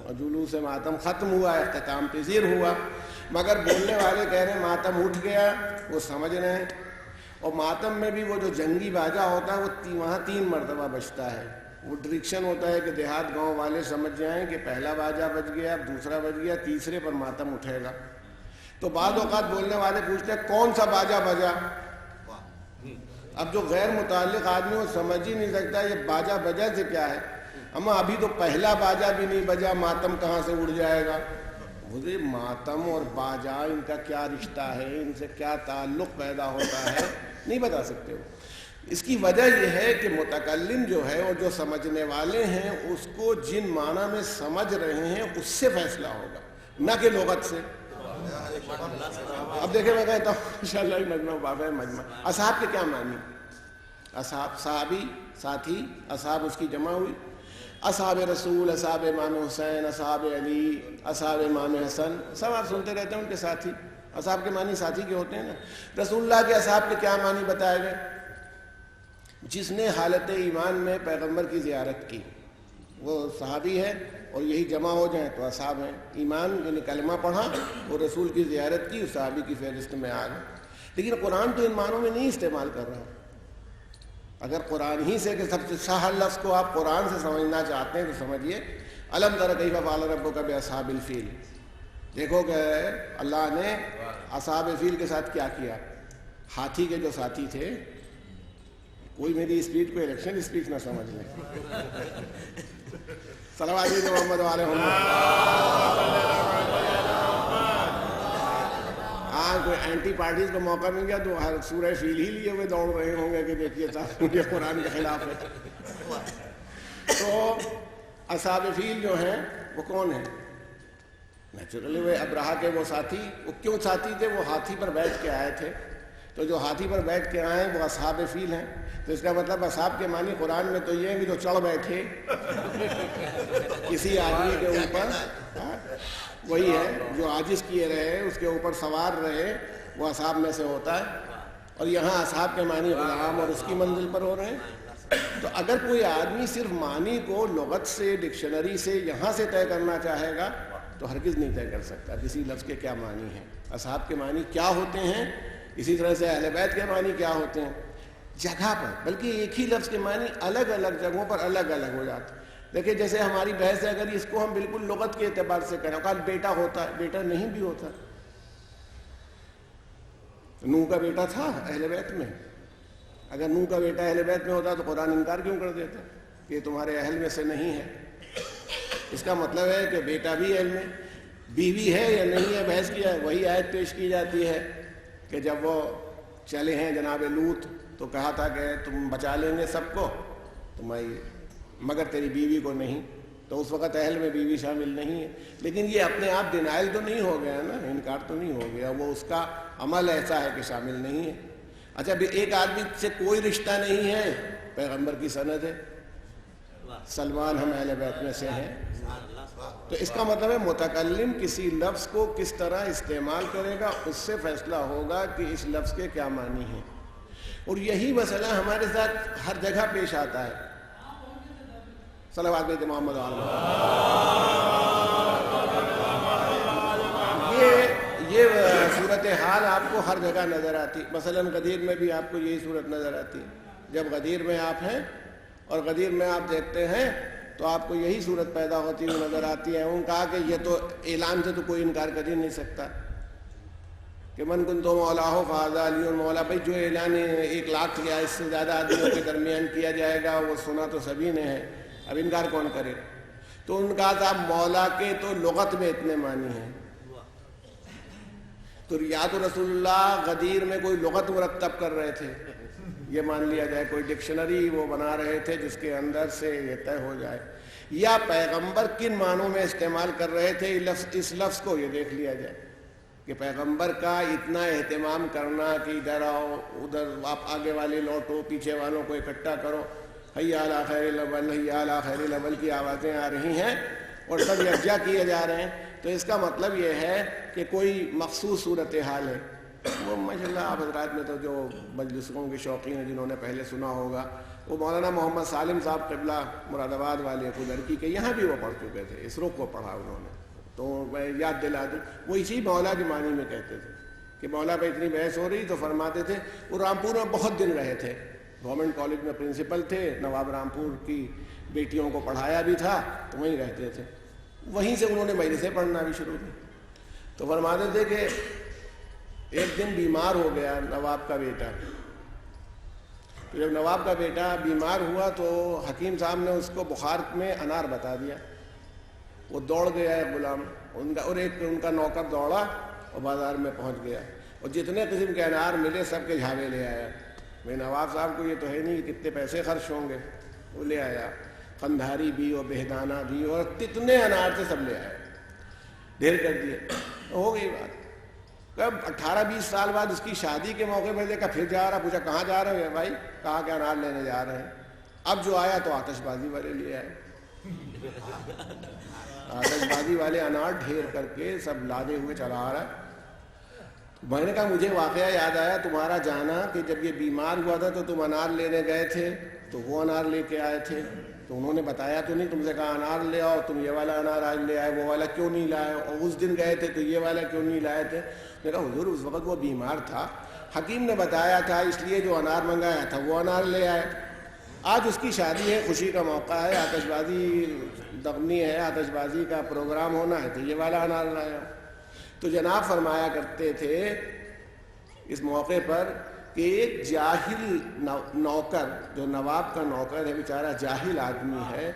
اور جلوس ماتم ختم ہوا، اختتام پذیر ہوا. مگر بولنے والے کہہ رہے ہیں ماتم اٹھ گیا، وہ سمجھ رہے ہیں. اور ماتم میں بھی وہ جو جنگی باجا ہوتا ہے وہ وہاں 3 مرتبہ بجتا ہے. وہ ڈریکشن ہوتا ہے کہ دیہات گاؤں والے سمجھ جائیں کہ پہلا باجا بج گیا، دوسرا بج گیا، تیسرے پر ماتم اٹھے گا. تو بعض اوقات بولنے والے پوچھتے ہیں کون سا باجا بجا. اب جو غیر متعلق آدمی وہ سمجھ ہی نہیں سکتا یہ باجا بجا سے کیا ہے. اما ابھی تو پہلا باجا بھی نہیں بجا، ماتم کہاں سے اڑ جائے گا. مجھے ماتم اور باجا ان کا کیا رشتہ ہے، ان سے کیا تعلق پیدا ہوتا ہے، نہیں بتا سکتے ہو. اس کی وجہ یہ ہے کہ متکلم جو ہے اور جو سمجھنے والے ہیں اس کو جن معنی میں سمجھ رہے ہیں اس سے فیصلہ ہوگا، نہ کہ لغت سے. اب دیکھیں میں کہتا ہوں انشاءاللہ مجمع باب ہے مجمع. اصحاب کے کیا معنی؟ اصحاب صحابی، ساتھی، اصحاب اس کی جمع ہوئی. اصحاب رسول، اصحاب امام حسین، اصحاب علی، اصحاب امام حسن، سب آپ سنتے رہتے ہیں ان کے ساتھی. اصحاب کے معنی ساتھی کے ہوتے ہیں نا. رسول اللہ کے اصحاب کے کیا معنی بتائے گئے؟ جس نے حالت ایمان میں پیغمبر کی زیارت کی وہ صحابی ہے، اور یہی جمع ہو جائیں تو اصحاب ہیں. ایمان یعنی کلمہ پڑھا اور رسول کی زیارت کی، اس صحابی کی فہرست میں آ گئے. لیکن قرآن تو ان معنوں میں نہیں استعمال کر رہا. اگر قرآن ہی سے کہ سب سے سہل لفظ کو آپ قرآن سے سمجھنا چاہتے ہیں تو سمجھیے الم تر کیف فعل ربک باصحاب الفیل. دیکھو کہ اللہ نے اصحاب فیل کے ساتھ کیا کیا. ہاتھی کے جو ساتھی تھے، کوئی میری اسپیچ کو الیکشن اسپیچ نہ سمجھ لیں. صلوات محمد علیہ ہاں کوئی اینٹی پارٹیز کو موقع مل گیا تو ہر سورہ فیل ہی لیے ہوئے دوڑ رہے ہوں گے کہ دیکھیے صاحب یہ قرآن کے خلاف ہے. تو اصحاب فیل جو ہیں وہ کون ہیں؟ نیچرلی وہ ابرہا کے وہ ساتھی. وہ کیوں ساتھی تھے؟ وہ ہاتھی پر بیٹھ کے آئے تھے. تو جو ہاتھی پر بیٹھ کے آئے وہ اصحاب فیل ہیں. تو اس کا مطلب اصحاب کے معنی قرآن میں تو یہ ہے کہ جو چڑھ بیٹھے کسی آدمی کے اوپر، وہی ہے جو عاجز کیے رہے، اس کے اوپر سوار رہے، وہ اصحاب میں سے ہوتا ہے. اور یہاں اصحاب کے معنی غلام اور اس کی منزل پر ہو رہے ہیں. تو اگر کوئی آدمی صرف معنی کو لغت سے، ڈکشنری سے یہاں سے طے کرنا چاہے گا تو ہرگز نہیں طے کر سکتا کسی لفظ کے کیا معنی ہیں، اصحاب کے معنی کیا ہوتے ہیں. اسی طرح سے اہل بیت کے معنی کیا ہوتے ہیں جگہ پر، بلکہ ایک ہی لفظ کے معنی الگ الگ جگہوں پر الگ الگ ہو جاتے ہیں. دیکھیں جیسے ہماری بحث ہے، اگر اس کو ہم بالکل لغت کے اعتبار سے کریں، کل بیٹا ہوتا ہے، بیٹا نہیں بھی ہوتا. نوح کا بیٹا تھا اہل بیت میں. اگر نوح کا بیٹا اہل بیت میں ہوتا تو قرآن انکار کیوں کر دیتا کہ یہ تمہارے اہل میں سے نہیں ہے؟ اس کا مطلب ہے کہ بیٹا بھی اہل میں، بیوی ہے یا نہیں ہے بحث کیا ہے. وہی آیت پیش کی جاتی ہے کہ جب وہ چلے ہیں جناب لوط تو کہا تھا کہ تم بچا لیں گے سب کو مگر تیری بیوی کو نہیں. تو اس وقت اہل میں بیوی شامل نہیں ہے. لیکن یہ اپنے آپ ڈینائل تو نہیں ہو گیا نا، انکار تو نہیں ہو گیا، وہ اس کا عمل ایسا ہے کہ شامل نہیں ہے. اچھا ایک آدمی سے کوئی رشتہ نہیں ہے، پیغمبر کی سند ہے، سلمان ہم اہل بیت میں سے ہیں. تو اس کا مطلب ہے متکلم کسی لفظ کو کس طرح استعمال کرے گا اس سے فیصلہ ہوگا کہ اس لفظ کے کیا معنی ہیں. اور یہی مسئلہ ہمارے ساتھ ہر جگہ پیش آتا ہے. صلوات محمد علیہ. یہ صورتحال آپ کو ہر جگہ نظر آتی. مثلا غدیر میں بھی آپ کو یہی صورت نظر آتی. جب غدیر میں آپ ہیں اور غدیر میں آپ دیکھتے ہیں تو آپ کو یہی صورت پیدا ہوتی ہوئی نظر آتی ہے. ان کہا کہ یہ تو اعلان سے تو کوئی انکار کر ہی نہیں سکتا کہ من کنتو مولا ہو فہذا علی مولا. بھائی جو اعلان 1 لاکھ یا اس سے زیادہ آدمیوں کے درمیان کیا جائے گا وہ سنا تو سبھی نے ہے، اب انکار کون کرے. تو ان کا صاحب مولا کے تو لغت میں اتنے معنی ہیں. تو یا تو رسول اللہ غدیر میں کوئی لغت مرتب کر رہے تھے، یہ مان لیا جائے، کوئی ڈکشنری وہ بنا رہے تھے جس کے اندر سے یہ طے ہو جائے، یا پیغمبر کن معنوں میں استعمال کر رہے تھے اس لفظ کو یہ دیکھ لیا جائے کہ پیغمبر کا اتنا اہتمام کرنا کہ ادھر آؤ ادھر آپ آگے والے لوٹو پیچھے والوں کو اکٹھا کرو، حی علی خیر الاول حی علی خیر الاول کی آوازیں آ رہی ہیں اور سب یکجا کیے جا رہے ہیں. تو اس کا مطلب یہ ہے کہ کوئی مخصوص صورتحال ہے. وہ ماشاءاللہ آپ حضرات میں تو جو مجلسوں کے شوقین ہیں جنہوں نے پہلے سنا ہوگا وہ مولانا محمد سالم صاحب قبلہ مراد آباد والے کو لڑکی کے یہاں بھی وہ پڑھ چکے تھے، اس رخ کو پڑھا انہوں نے. تو میں یاد دلا دوں، وہ اسی مولا کے معنی میں کہتے تھے کہ مولا پہ اتنی بحث ہو رہی تو فرماتے تھے، وہ رامپور میں بہت دن رہے تھے، گورنمنٹ کالج میں پرنسپل تھے، نواب رامپور کی بیٹیوں کو پڑھایا بھی تھا تو وہیں رہتے تھے، وہیں سے انہوں نے مجلسیں پڑھنا بھی شروع کی۔ تو فرماتے تھے کہ ایک دن بیمار ہو گیا نواب کا بیٹا، تو جب نواب کا بیٹا بیمار ہوا تو حکیم صاحب نے اس کو بخار میں انار بتا دیا، وہ دوڑ گیا ایک غلام ان کا نوکر دوڑا اور بازار میں پہنچ گیا اور جتنے قسم کے انار ملے سب کے جھاوے لے آیا۔ میں نواب صاحب کو یہ تو ہے نہیں کتنے پیسے خرچ ہوں گے، وہ لے آیا، قندھاری بھی اور بہدانہ بھی اور کتنے انار تھے سب لے آیا، ڈھیر کر دیے، ہو گئی بات۔ کب 18-20 سال بعد اس کی شادی کے موقع پر دیکھا پھر جا رہا، پوچھا کہاں جا رہے ہیں بھائی؟ کہا کہ انار لینے جا رہے ہیں۔ اب جو آیا تو آتش بازی والے لے آئے، آتش بازی والے انار ڈھیر کر کے سب لادے ہوئے چلا آ رہا ہے۔ میں نے کہا مجھے واقعہ یاد آیا تمہارا جانا کہ جب یہ بیمار ہوا تھا تو تم انار لینے گئے تھے تو وہ انار لے کے آئے تھے، تو انہوں نے بتایا تو نہیں، تم سے کہا انار لے آؤ، تم یہ والا انار آج لے آئے، وہ والا کیوں نہیں لائے؟ اور اس دن گئے تھے تو یہ والا کیوں نہیں لائے تھے؟ میں نے کہا حضور اس وقت وہ بیمار تھا، حکیم نے بتایا تھا اس لیے جو انار منگایا تھا وہ انار لے آئے۔ آج اس کی شادی ہے، خوشی کا موقع ہے، آتش بازی دغنی ہے، آتش بازی کا پروگرام ہونا ہے تو یہ والا انار لایا۔ تو جناب فرمایا کرتے تھے اس موقع پر کہ ایک جاہل نوکر جو نواب کا نوکر ہے، بیچارہ جاہل آدمی ہے،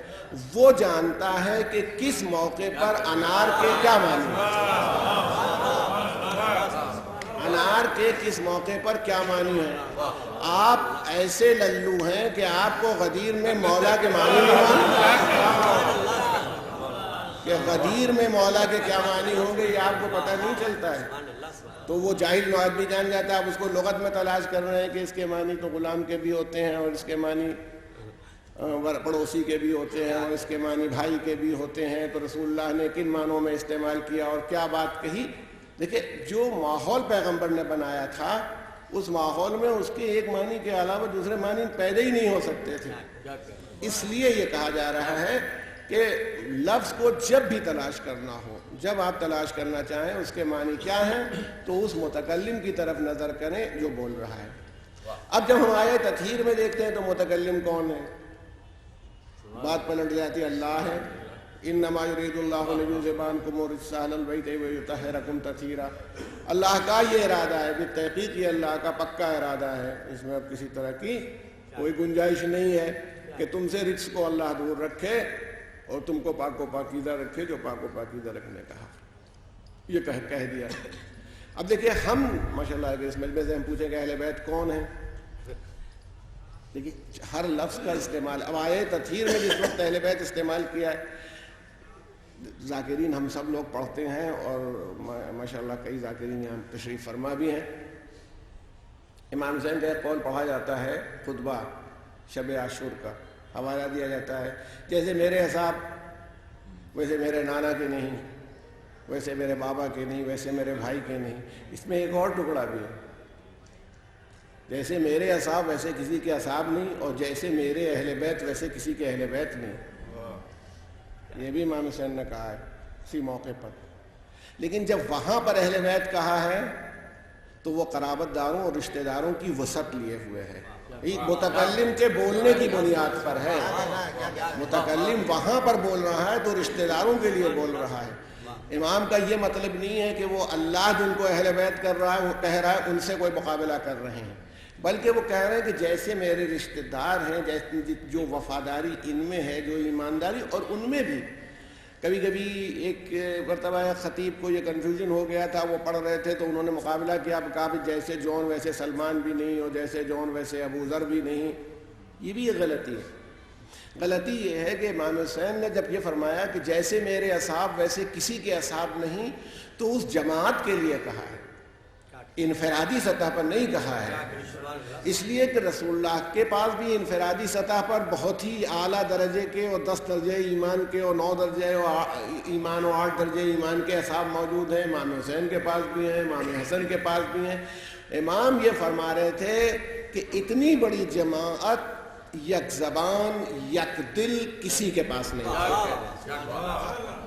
وہ جانتا ہے کہ کس موقع پر انار کے کیا معنی ہے، انار کے کس موقع پر کیا معنی ہے۔ آپ ایسے للو ہیں کہ آپ کو غدیر میں مولا کے معنی نہیں معلوم کہ غدیر میں مولا کے کیا معنی ہوں گے، یہ آپ کو پتہ نہیں چلتا ہے۔ تو وہ جاہل آدمی جان جاتا ہے، آپ اس کو لغت میں تلاش کر رہے ہیں کہ اس کے معنی تو غلام کے بھی ہوتے ہیں اور اس کے معنی پڑوسی کے بھی ہوتے ہیں اور اس کے معنی بھائی کے بھی ہوتے ہیں، تو رسول اللہ نے کن معنوں میں استعمال کیا اور کیا بات کہی۔ دیکھیں جو ماحول پیغمبر نے بنایا تھا اس ماحول میں اس کے ایک معنی کے علاوہ دوسرے معنی پیدا ہی نہیں ہو سکتے تھے، اس لیے یہ کہا جا رہا ہے کہ لفظ کو جب بھی تلاش کرنا ہو، جب آپ تلاش کرنا چاہیں اس کے معنی کیا ہیں تو اس متکلم کی طرف نظر کریں جو بول رہا ہے۔ اب جب ہم آیت تطہیر میں دیکھتے ہیں تو متکلم کون ہے؟ بات پلٹ جاتی اللہ ہے، انما یرید اللہ لیذھب عنکم الرجس اہل البیت ویطہرکم تطہیرا۔ اللہ کا یہ ارادہ ہے، بالتحقیق یہ اللہ کا پکا ارادہ ہے، اس میں اب کسی طرح کی کوئی گنجائش نہیں ہے کہ تم سے رجس کو اللہ دور رکھے اور تم کو پاک و پاکیزہ رکھے، جو پاک و پاکیزہ رکھنے کہا یہ کہہ دیا۔ اب دیکھیں ہم ماشاءاللہ کہ اس مجمع سے ہم پوچھیں کہ اہل بیت کون ہیں، دیکھیے ہر لفظ کا استعمال، اب آیت تطہیر میں جس وقت اہل بیت استعمال کیا ہے، ذاکرین ہم سب لوگ پڑھتے ہیں اور ماشاءاللہ کئی ذاکرین یہاں تشریف فرما بھی ہیں۔ امام حسین کا ایک قول پڑھا جاتا ہے خطبہ شب عاشور کا، حوالہ دیا جاتا ہے جیسے میرے حساب ویسے میرے نانا کے نہیں، ویسے میرے بابا کے نہیں، ویسے میرے بھائی کے نہیں۔ اس میں ایک اور ٹکڑا بھی ہے، جیسے میرے اصحاب ویسے کسی کے اصحاب نہیں، اور جیسے میرے اہل بیت ویسے کسی کے اہل بیت نہیں، یہ بھی امام حسین نے کہا ہے اسی موقع پر۔ لیکن جب وہاں پر اہل بیت کہا ہے تو وہ قرابت داروں اور رشتہ داروں کی وسعت لیے ہوئے ہے، متکلم کے بولنے کی بنیاد پر ہے، متکلم وہاں پر بول رہا ہے تو رشتہ داروں کے لیے بول رہا ہے۔ امام کا یہ مطلب نہیں ہے کہ وہ اللہ جن کو اہل بیت کر رہا ہے وہ کہہ رہا ہے ان سے کوئی مقابلہ کر رہے ہیں، بلکہ وہ کہہ رہے ہیں کہ جیسے میرے رشتہ دار ہیں، جیسے جو وفاداری ان میں ہے، جو ایمانداری، اور ان میں بھی کبھی کبھی ایک مرتبہ خطیب کو یہ کنفیوژن ہو گیا تھا، وہ پڑھ رہے تھے تو انہوں نے مقابلہ کیا، کہا کہ جیسے جون ویسے سلمان بھی نہیں اور جیسے جون ویسے ابو ذر بھی نہیں۔ یہ بھی ایک غلطی ہے۔ غلطی یہ ہے کہ امام حسین نے جب یہ فرمایا کہ جیسے میرے اصحاب ویسے کسی کے اصحاب نہیں، تو اس جماعت کے لیے کہا ہے، انفرادی سطح پر نہیں کہا ہے، اس لیے کہ رسول اللہ کے پاس بھی انفرادی سطح پر بہت ہی اعلیٰ درجے کے اور 10 درجے ایمان کے اور 9 درجے ایمان اور 8 درجے ایمان کے اصحاب موجود ہیں، امام حسین کے پاس بھی ہیں، امام حسن کے پاس بھی ہیں۔ امام یہ فرما رہے تھے کہ اتنی بڑی جماعت یک زبان یک دل کسی کے پاس نہیں ہے۔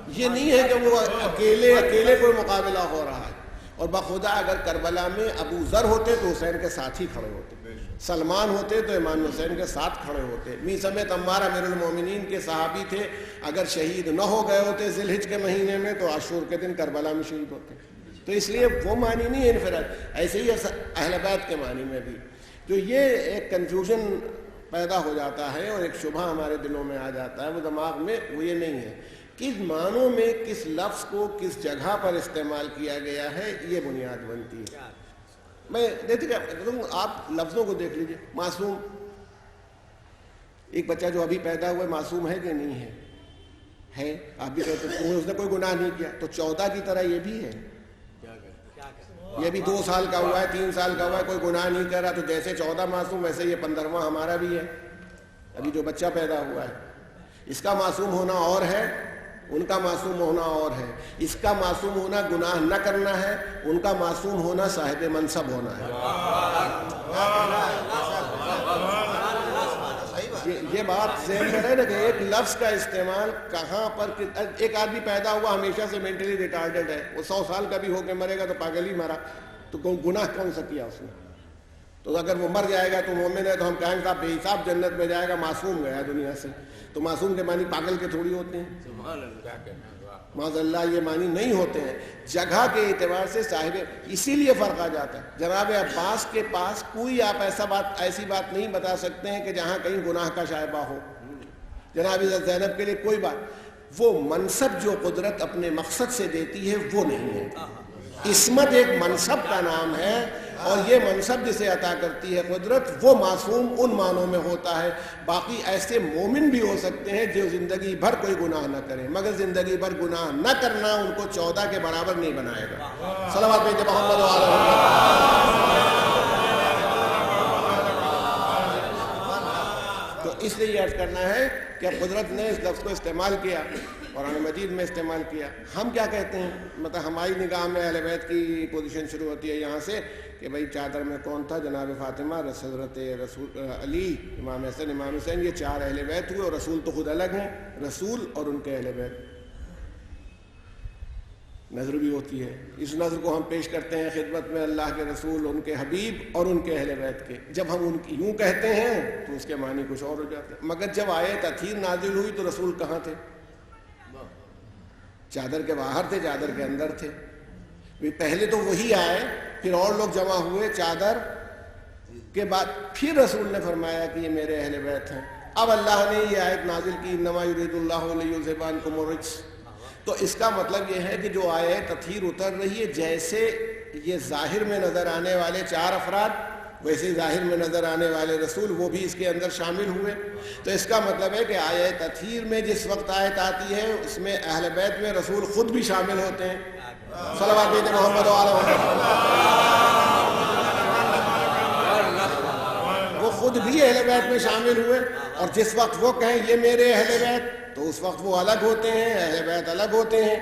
یہ نہیں ہے کہ وہ اکیلے کوئی مقابلہ ہو رہا ہے. اور بخدا اگر کربلا میں ابو ذر ہوتے تو حسین کے ساتھ ہی کھڑے ہوتے, سلمان ہوتے تو امام حسین کے ساتھ کھڑے ہوتے. میثم عمار امیر المومنین کے صحابی تھے, اگر شہید نہ ہو گئے ہوتے ذی الحج کے مہینے میں تو عاشور کے دن کربلا میں شہید ہوتے. تو اس لیے وہ معنی نہیں ہے انفراد. ایسے ہی اہل بیت کے معنی میں بھی جو یہ ایک کنفیوژن پیدا ہو جاتا ہے اور ایک شبہ ہمارے دلوں میں آ جاتا ہے, وہ دماغ میں وہ یہ نہیں ہے کس معنوں میں کس لفظ کو کس جگہ پر استعمال کیا گیا ہے, یہ بنیاد بنتی ہے. میں دیکھتے کہ آپ لفظوں کو دیکھ لیجئے. معصوم, ایک بچہ جو ابھی پیدا ہوا ہے معصوم ہے کہ نہیں ہے؟ آپ بھی کہتے ہیں اس نے کوئی گناہ نہیں کیا, تو 14 کی طرح یہ بھی ہے, یہ بھی 2 سال کا ہوا ہے 3 سال کا ہوا ہے, کوئی گناہ نہیں کر رہا. تو جیسے 14 معصوم ویسے یہ 15واں ہمارا بھی ہے, ابھی جو بچہ پیدا ہوا ہے. اس کا معصوم ہونا اور ہے, ان کا معصوم ہونا اور ہے. اس کا معصوم ہونا گناہ نہ کرنا ہے, ان کا معصوم ہونا صاحب منصب ہونا ہے. یہ بات ذہن میں رہے نا کہ ایک لفظ کا استعمال کہاں پر. ایک آدمی پیدا ہوا ہمیشہ سے مینٹلی ریٹارڈڈ ہے, وہ 100 سال کا بھی ہو کے مرے گا تو پاگل ہی مرا, تو گناہ کون سا کیا اس نے؟ تو اگر وہ مر جائے گا تو مومن ہے تو ہم کہیں گے بے حساب جنت میں جائے گا, معصوم گیا دنیا سے. تو معصوم کے معنی پاگل کے تھوڑی ہوتے ہیں, معاذ اللہ یہ معنی نہیں ہوتے ہیں. جگہ کے اعتبار سے صاحب, اسی لیے فرق آ جاتا ہے. جناب عباس کے پاس کوئی آپ ایسی بات نہیں بتا سکتے ہیں کہ جہاں کہیں گناہ کا شائبہ ہو. جناب زینب کے لیے کوئی بات, وہ منصب جو قدرت اپنے مقصد سے دیتی ہے وہ نہیں ہے. عصمت ایک منصب کا نام ہے, اور یہ منصب جسے عطا کرتی ہے قدرت, وہ معصوم ان معنوں میں ہوتا ہے. باقی ایسے مومن بھی ہو سکتے ہیں جو زندگی بھر کوئی گناہ نہ کریں, مگر زندگی بھر گناہ نہ کرنا ان کو 14 کے برابر نہیں بنائے گا. صلوات بھیجے محمد و آلہ محمد. تو اس لیے یہ عرض کرنا ہے کہ قدرت نے اس لفظ کو استعمال کیا, قرآن مجید میں استعمال کیا. ہم کیا کہتے ہیں, مطلب ہماری نگاہ میں اہل بیت کی پوزیشن شروع ہوتی ہے یہاں سے کہ بھئی چادر میں کون تھا؟ جناب فاطمہ, حضرت رسول علی, امام حسن, امام حسین, یہ 4 اہل بیت ہوئے, اور رسول تو خود الگ ہیں, رسول اور ان کے اہل بیت. نظر بھی ہوتی ہے, اس نظر کو ہم پیش کرتے ہیں خدمت میں اللہ کے رسول, ان کے حبیب اور ان کے اہل بیت کے. جب ہم ان کی یوں کہتے ہیں تو اس کے معنی کچھ اور ہو جاتے ہیں. مگر جب آیت تطہیر نازل ہوئی تو رسول کہاں تھے؟ چادر کے باہر تھے, چادر کے اندر تھے. پہلے تو وہی آئے, پھر اور لوگ جمع ہوئے, چادر کے بعد پھر رسول نے فرمایا کہ یہ میرے اہل بیت ہیں. اب اللہ نے یہ آیت نازل کی, انما یرید اللہ لیذھب عنکم الرجس. تو اس کا مطلب یہ ہے کہ جو آیت تطہیر اتر رہی ہے, جیسے یہ ظاہر میں نظر آنے والے 4 افراد, ویسے ظاہر میں نظر آنے والے رسول وہ بھی اس کے اندر شامل ہوئے. تو اس کا مطلب ہے کہ آیت تطہیر میں جس وقت آیت آتی ہے اس میں اہل بیت میں رسول خود بھی شامل ہوتے ہیں. صلوات بھیجے محمد و آلہ محمد. وہ خود بھی اہل بیت میں شامل ہوئے, اور جس وقت وہ کہیں یہ میرے اہل بیت تو اس وقت وہ الگ ہوتے ہیں, اہل بیت الگ ہوتے ہیں.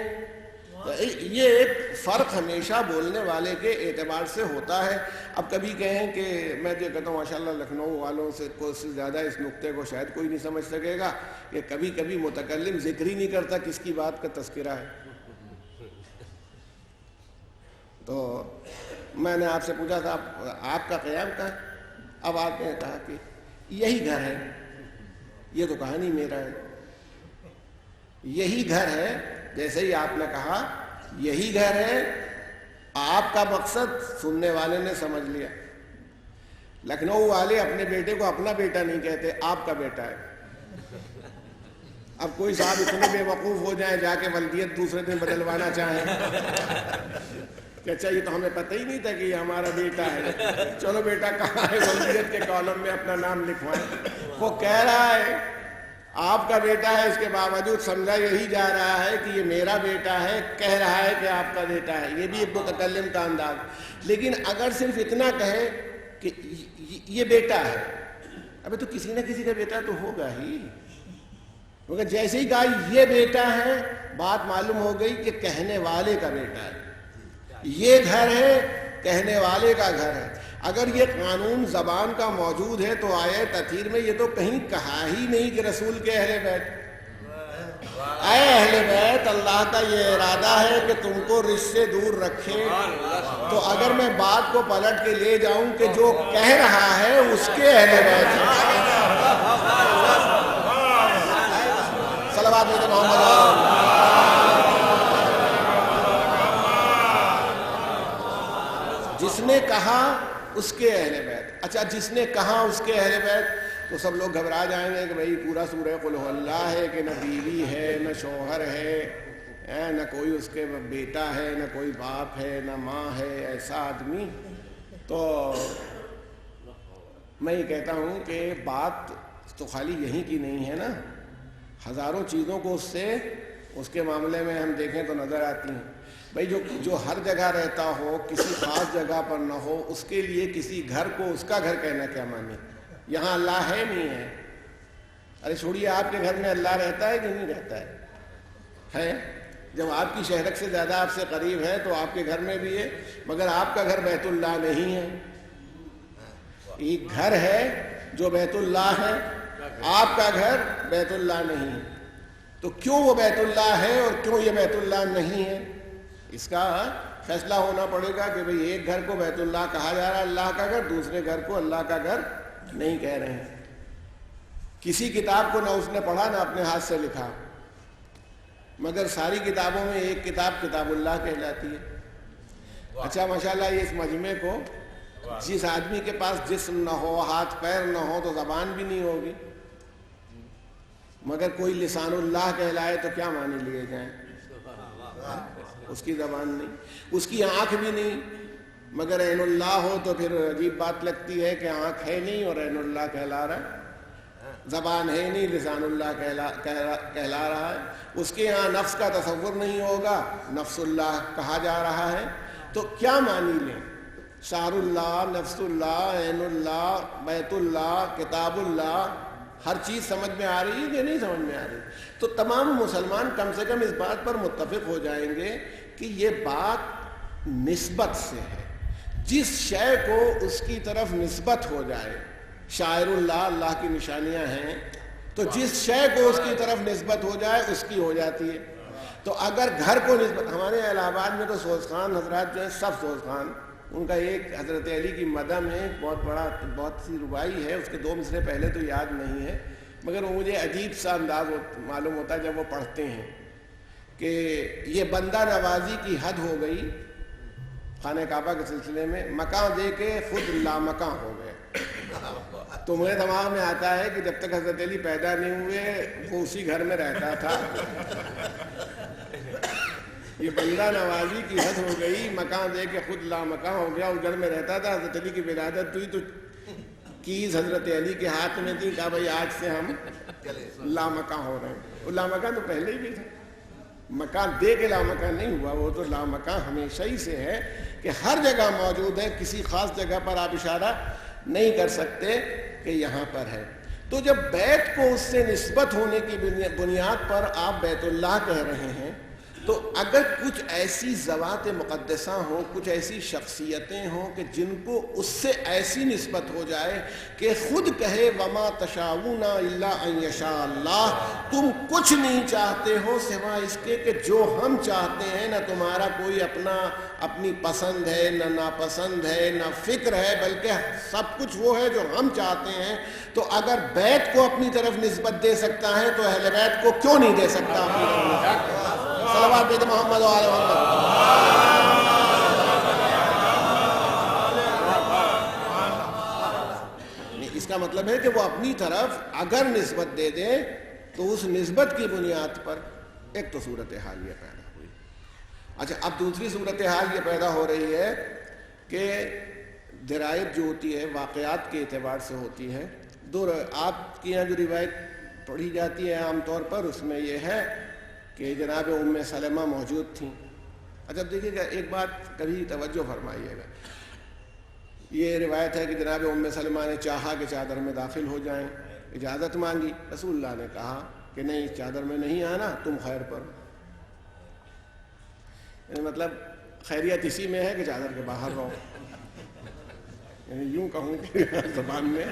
یہ ایک فرق ہمیشہ بولنے والے کے اعتبار سے ہوتا ہے. اب کبھی کہیں کہ میں جو کہتا ہوں ماشاءاللہ لکھنؤ والوں سے زیادہ اس نقطے کو شاید کوئی نہیں سمجھ سکے گا کہ کبھی کبھی متکلم ذکر ہی نہیں کرتا کس کی بات کا تذکرہ ہے. تو میں نے آپ سے پوچھا تھا آپ کا قیام کہاں ہے؟ اب آپ نے کہا کہ یہی گھر ہے. یہ تو کہا نہیں میرا ہے, یہی گھر ہے. جیسے ہی آپ نے کہا یہی گھر ہے, آپ کا مقصد سننے والے نے سمجھ لیا. لکھنؤ والے اپنے بیٹے کو اپنا بیٹا نہیں کہتے, آپ کا بیٹا ہے. اب کوئی صاحب اتنے بے وقوف ہو جائیں جا کے ولدیت دوسرے دن بدلوانا چاہیں کہ اچھا یہ تو ہمیں پتہ ہی نہیں تھا کہ یہ ہمارا بیٹا ہے, چلو بیٹا کہاں ہے, ولدیت کے کالم میں اپنا نام لکھوائیں. وہ کہہ رہا ہے آپ کا بیٹا ہے, اس کے باوجود سمجھا یہی جا رہا ہے کہ یہ میرا بیٹا ہے, کہہ رہا ہے کہ آپ کا بیٹا ہے. یہ بھی ایک متکلم کا انداز. لیکن اگر صرف اتنا کہے کہ یہ بیٹا ہے, ابھی تو کسی نہ کسی کا بیٹا تو ہوگا ہی. کیونکہ جیسے ہی کہا یہ بیٹا ہے, بات معلوم ہو گئی کہ کہنے والے کا بیٹا ہے. یہ گھر ہے, کہنے والے کا گھر ہے. اگر یہ قانون زبان کا موجود ہے تو آیت تطہیر میں یہ تو کہیں کہا ہی نہیں کہ رسول کے اہل بیت. اے اہل بیت، اللہ کا یہ ارادہ ہے کہ تم کو رزق سے دور رکھے، تو اگر میں بات کو پلٹ کے لے جاؤں کہ جو کہہ رہا ہے اس کے اہل بیت ہیں، صلوات محمد، جس نے کہا اس کے اہل بیت۔ اچھا، جس نے کہا اس کے اہل بیت، تو سب لوگ گھبرا جائیں گے کہ بھئی پورا سورہ قل ہو اللہ ہے کہ نہ بیوی ہے، نہ شوہر ہے، نہ کوئی اس کے بیٹا ہے، نہ کوئی باپ ہے، نہ ماں ہے، ایسا آدمی۔ تو میں یہ کہتا ہوں کہ بات تو خالی یہیں کی نہیں ہے نا، ہزاروں چیزوں کو اس کے معاملے میں ہم دیکھیں تو نظر آتی ہیں۔ بھئی جو ہر جگہ رہتا ہو، کسی خاص جگہ پر نہ ہو، اس کے لیے کسی گھر کو اس کا گھر کہنا کیا معنی؟ یہاں اللہ ہے نہیں ہے؟ ارے چھوڑیے، آپ کے گھر میں اللہ رہتا ہے کہ نہیں رہتا ہے؟ جب آپ کی شہرک سے زیادہ آپ سے قریب ہے تو آپ کے گھر میں بھی ہے، مگر آپ کا گھر بیت اللہ نہیں ہے۔ ایک گھر ہے جو بیت اللہ ہے، آپ کا گھر بیت اللہ نہیں ہے۔ تو کیوں وہ بیت اللہ ہے اور کیوں یہ بیت اللہ نہیں ہے، اس کا فیصلہ ہونا پڑے گا کہ بھئی ایک گھر کو بیت اللہ کہا جا رہا ہے، اللہ کا گھر، دوسرے گھر کو اللہ کا گھر نہیں کہہ رہے ہیں۔ کسی کتاب کو نہ اس نے پڑھا نہ اپنے ہاتھ سے لکھا، مگر ساری کتابوں میں ایک کتاب کتاب اللہ کہلاتی ہے۔ اچھا ماشاءاللہ، اس مجمع کو جس آدمی کے پاس جسم نہ ہو، ہاتھ پیر نہ ہو، تو زبان بھی نہیں ہوگی، مگر کوئی لسان اللہ کہلائے تو کیا معنی لیے جائیں؟ اس کی زبان نہیں، اس کی آنکھ بھی نہیں، مگر عین اللہ ہو تو پھر عجیب بات لگتی ہے کہ آنکھ ہے نہیں اور عین اللہ کہلا رہا ہے، زبان ہے نہیں، لسان اللہ کہلا رہا ہے، اس کے یہاں نفس کا تصور نہیں ہوگا، نفس اللہ کہا جا رہا ہے، تو کیا معنی لیں؟ شعر اللہ، نفس اللہ، عین اللہ، بیت اللہ، کتاب اللہ، ہر چیز سمجھ میں آ رہی ہے کہ نہیں سمجھ میں آ رہی؟ تو تمام مسلمان کم سے کم اس بات پر متفق ہو جائیں گے کہ یہ بات نسبت سے ہے، جس شے کو اس کی طرف نسبت ہو جائے، شاعر اللہ، اللہ کی نشانیاں ہیں، تو جس شے کو اس کی طرف نسبت ہو جائے اس کی ہو جاتی ہے۔ تو اگر گھر کو نسبت، ہمارے الہ آباد میں تو سوز خان حضرات جو ہیں، سب سوز خان، ان کا ایک حضرت علی کی مدح میں بہت سی ربائی ہے، اس کے 2 مصرے پہلے تو یاد نہیں ہے، مگر وہ مجھے عجیب سا انداز معلوم ہوتا ہے جب وہ پڑھتے ہیں کہ یہ بندہ نوازی کی حد ہو گئی خانہ کعبہ کے سلسلے میں، مکان دے کے خود لامکاں ہو گئے۔ تو میرے دماغ میں آتا ہے کہ جب تک حضرت علی پیدا نہیں ہوئے وہ اسی گھر میں رہتا تھا، یہ بندہ نوازی کی حد ہو گئی، مکان دے کے خود لامکاں ہو گیا، اس گھر میں رہتا تھا۔ حضرت علی کی ولادت ہوئی تو کیز حضرت علی کے ہاتھ میں تھی، کہا بھائی آج سے ہم لامکاں ہو رہے ہیں۔ وہ لامکاں تو پہلے ہی بھی تھا، مکان دے کے لامکاں نہیں ہوا، وہ تو لامکاں ہمیشہ ہی سے ہے کہ ہر جگہ موجود ہے، کسی خاص جگہ پر آپ اشارہ نہیں کر سکتے کہ یہاں پر ہے۔ تو جب بیت کو اس سے نسبت ہونے کی بنیاد پر آپ بیت اللہ کہہ رہے ہیں، تو اگر کچھ ایسی ذوات مقدسہ ہوں، کچھ ایسی شخصیتیں ہوں کہ جن کو اس سے ایسی نسبت ہو جائے کہ خود کہے وما تشاؤون الا ان یشاء اللہ، تم کچھ نہیں چاہتے ہو سوائے اس کے کہ جو ہم چاہتے ہیں، نہ تمہارا کوئی اپنی پسند ہے، نہ ناپسند ہے، نہ فکر ہے، بلکہ سب کچھ وہ ہے جو ہم چاہتے ہیں، تو اگر بیت کو اپنی طرف نسبت دے سکتا ہے تو اہل بیت کو کیوں نہیں دے سکتا اپنی طرف؟ صلوات بیت محمد و آل محمد۔ اس کا مطلب ہے کہ وہ اپنی طرف اگر نسبت دے دے تو اس نسبت کی بنیاد پر ایک تو صورتحال یہ پیدا ہوئی۔ اچھا، اب دوسری صورتحال یہ پیدا ہو رہی ہے کہ درائب جو ہوتی ہے واقعات کے اعتبار سے ہوتی ہے۔ آپ کے یہاں جو روایت پڑھی جاتی ہے عام طور پر، اس میں یہ ہے کہ جناب ام سلمہ موجود تھیں۔ اچھا دیکھیے گا، ایک بات کبھی توجہ فرمائیے گا، یہ روایت ہے کہ جناب ام سلمہ نے چاہا کہ چادر میں داخل ہو جائیں، اجازت مانگی، رسول اللہ نے کہا کہ نہیں، چادر میں نہیں آنا، تم خیر پر، یعنی مطلب خیریت اسی میں ہے کہ چادر کے باہر رہو، یعنی یوں کہوں کہ زبان میں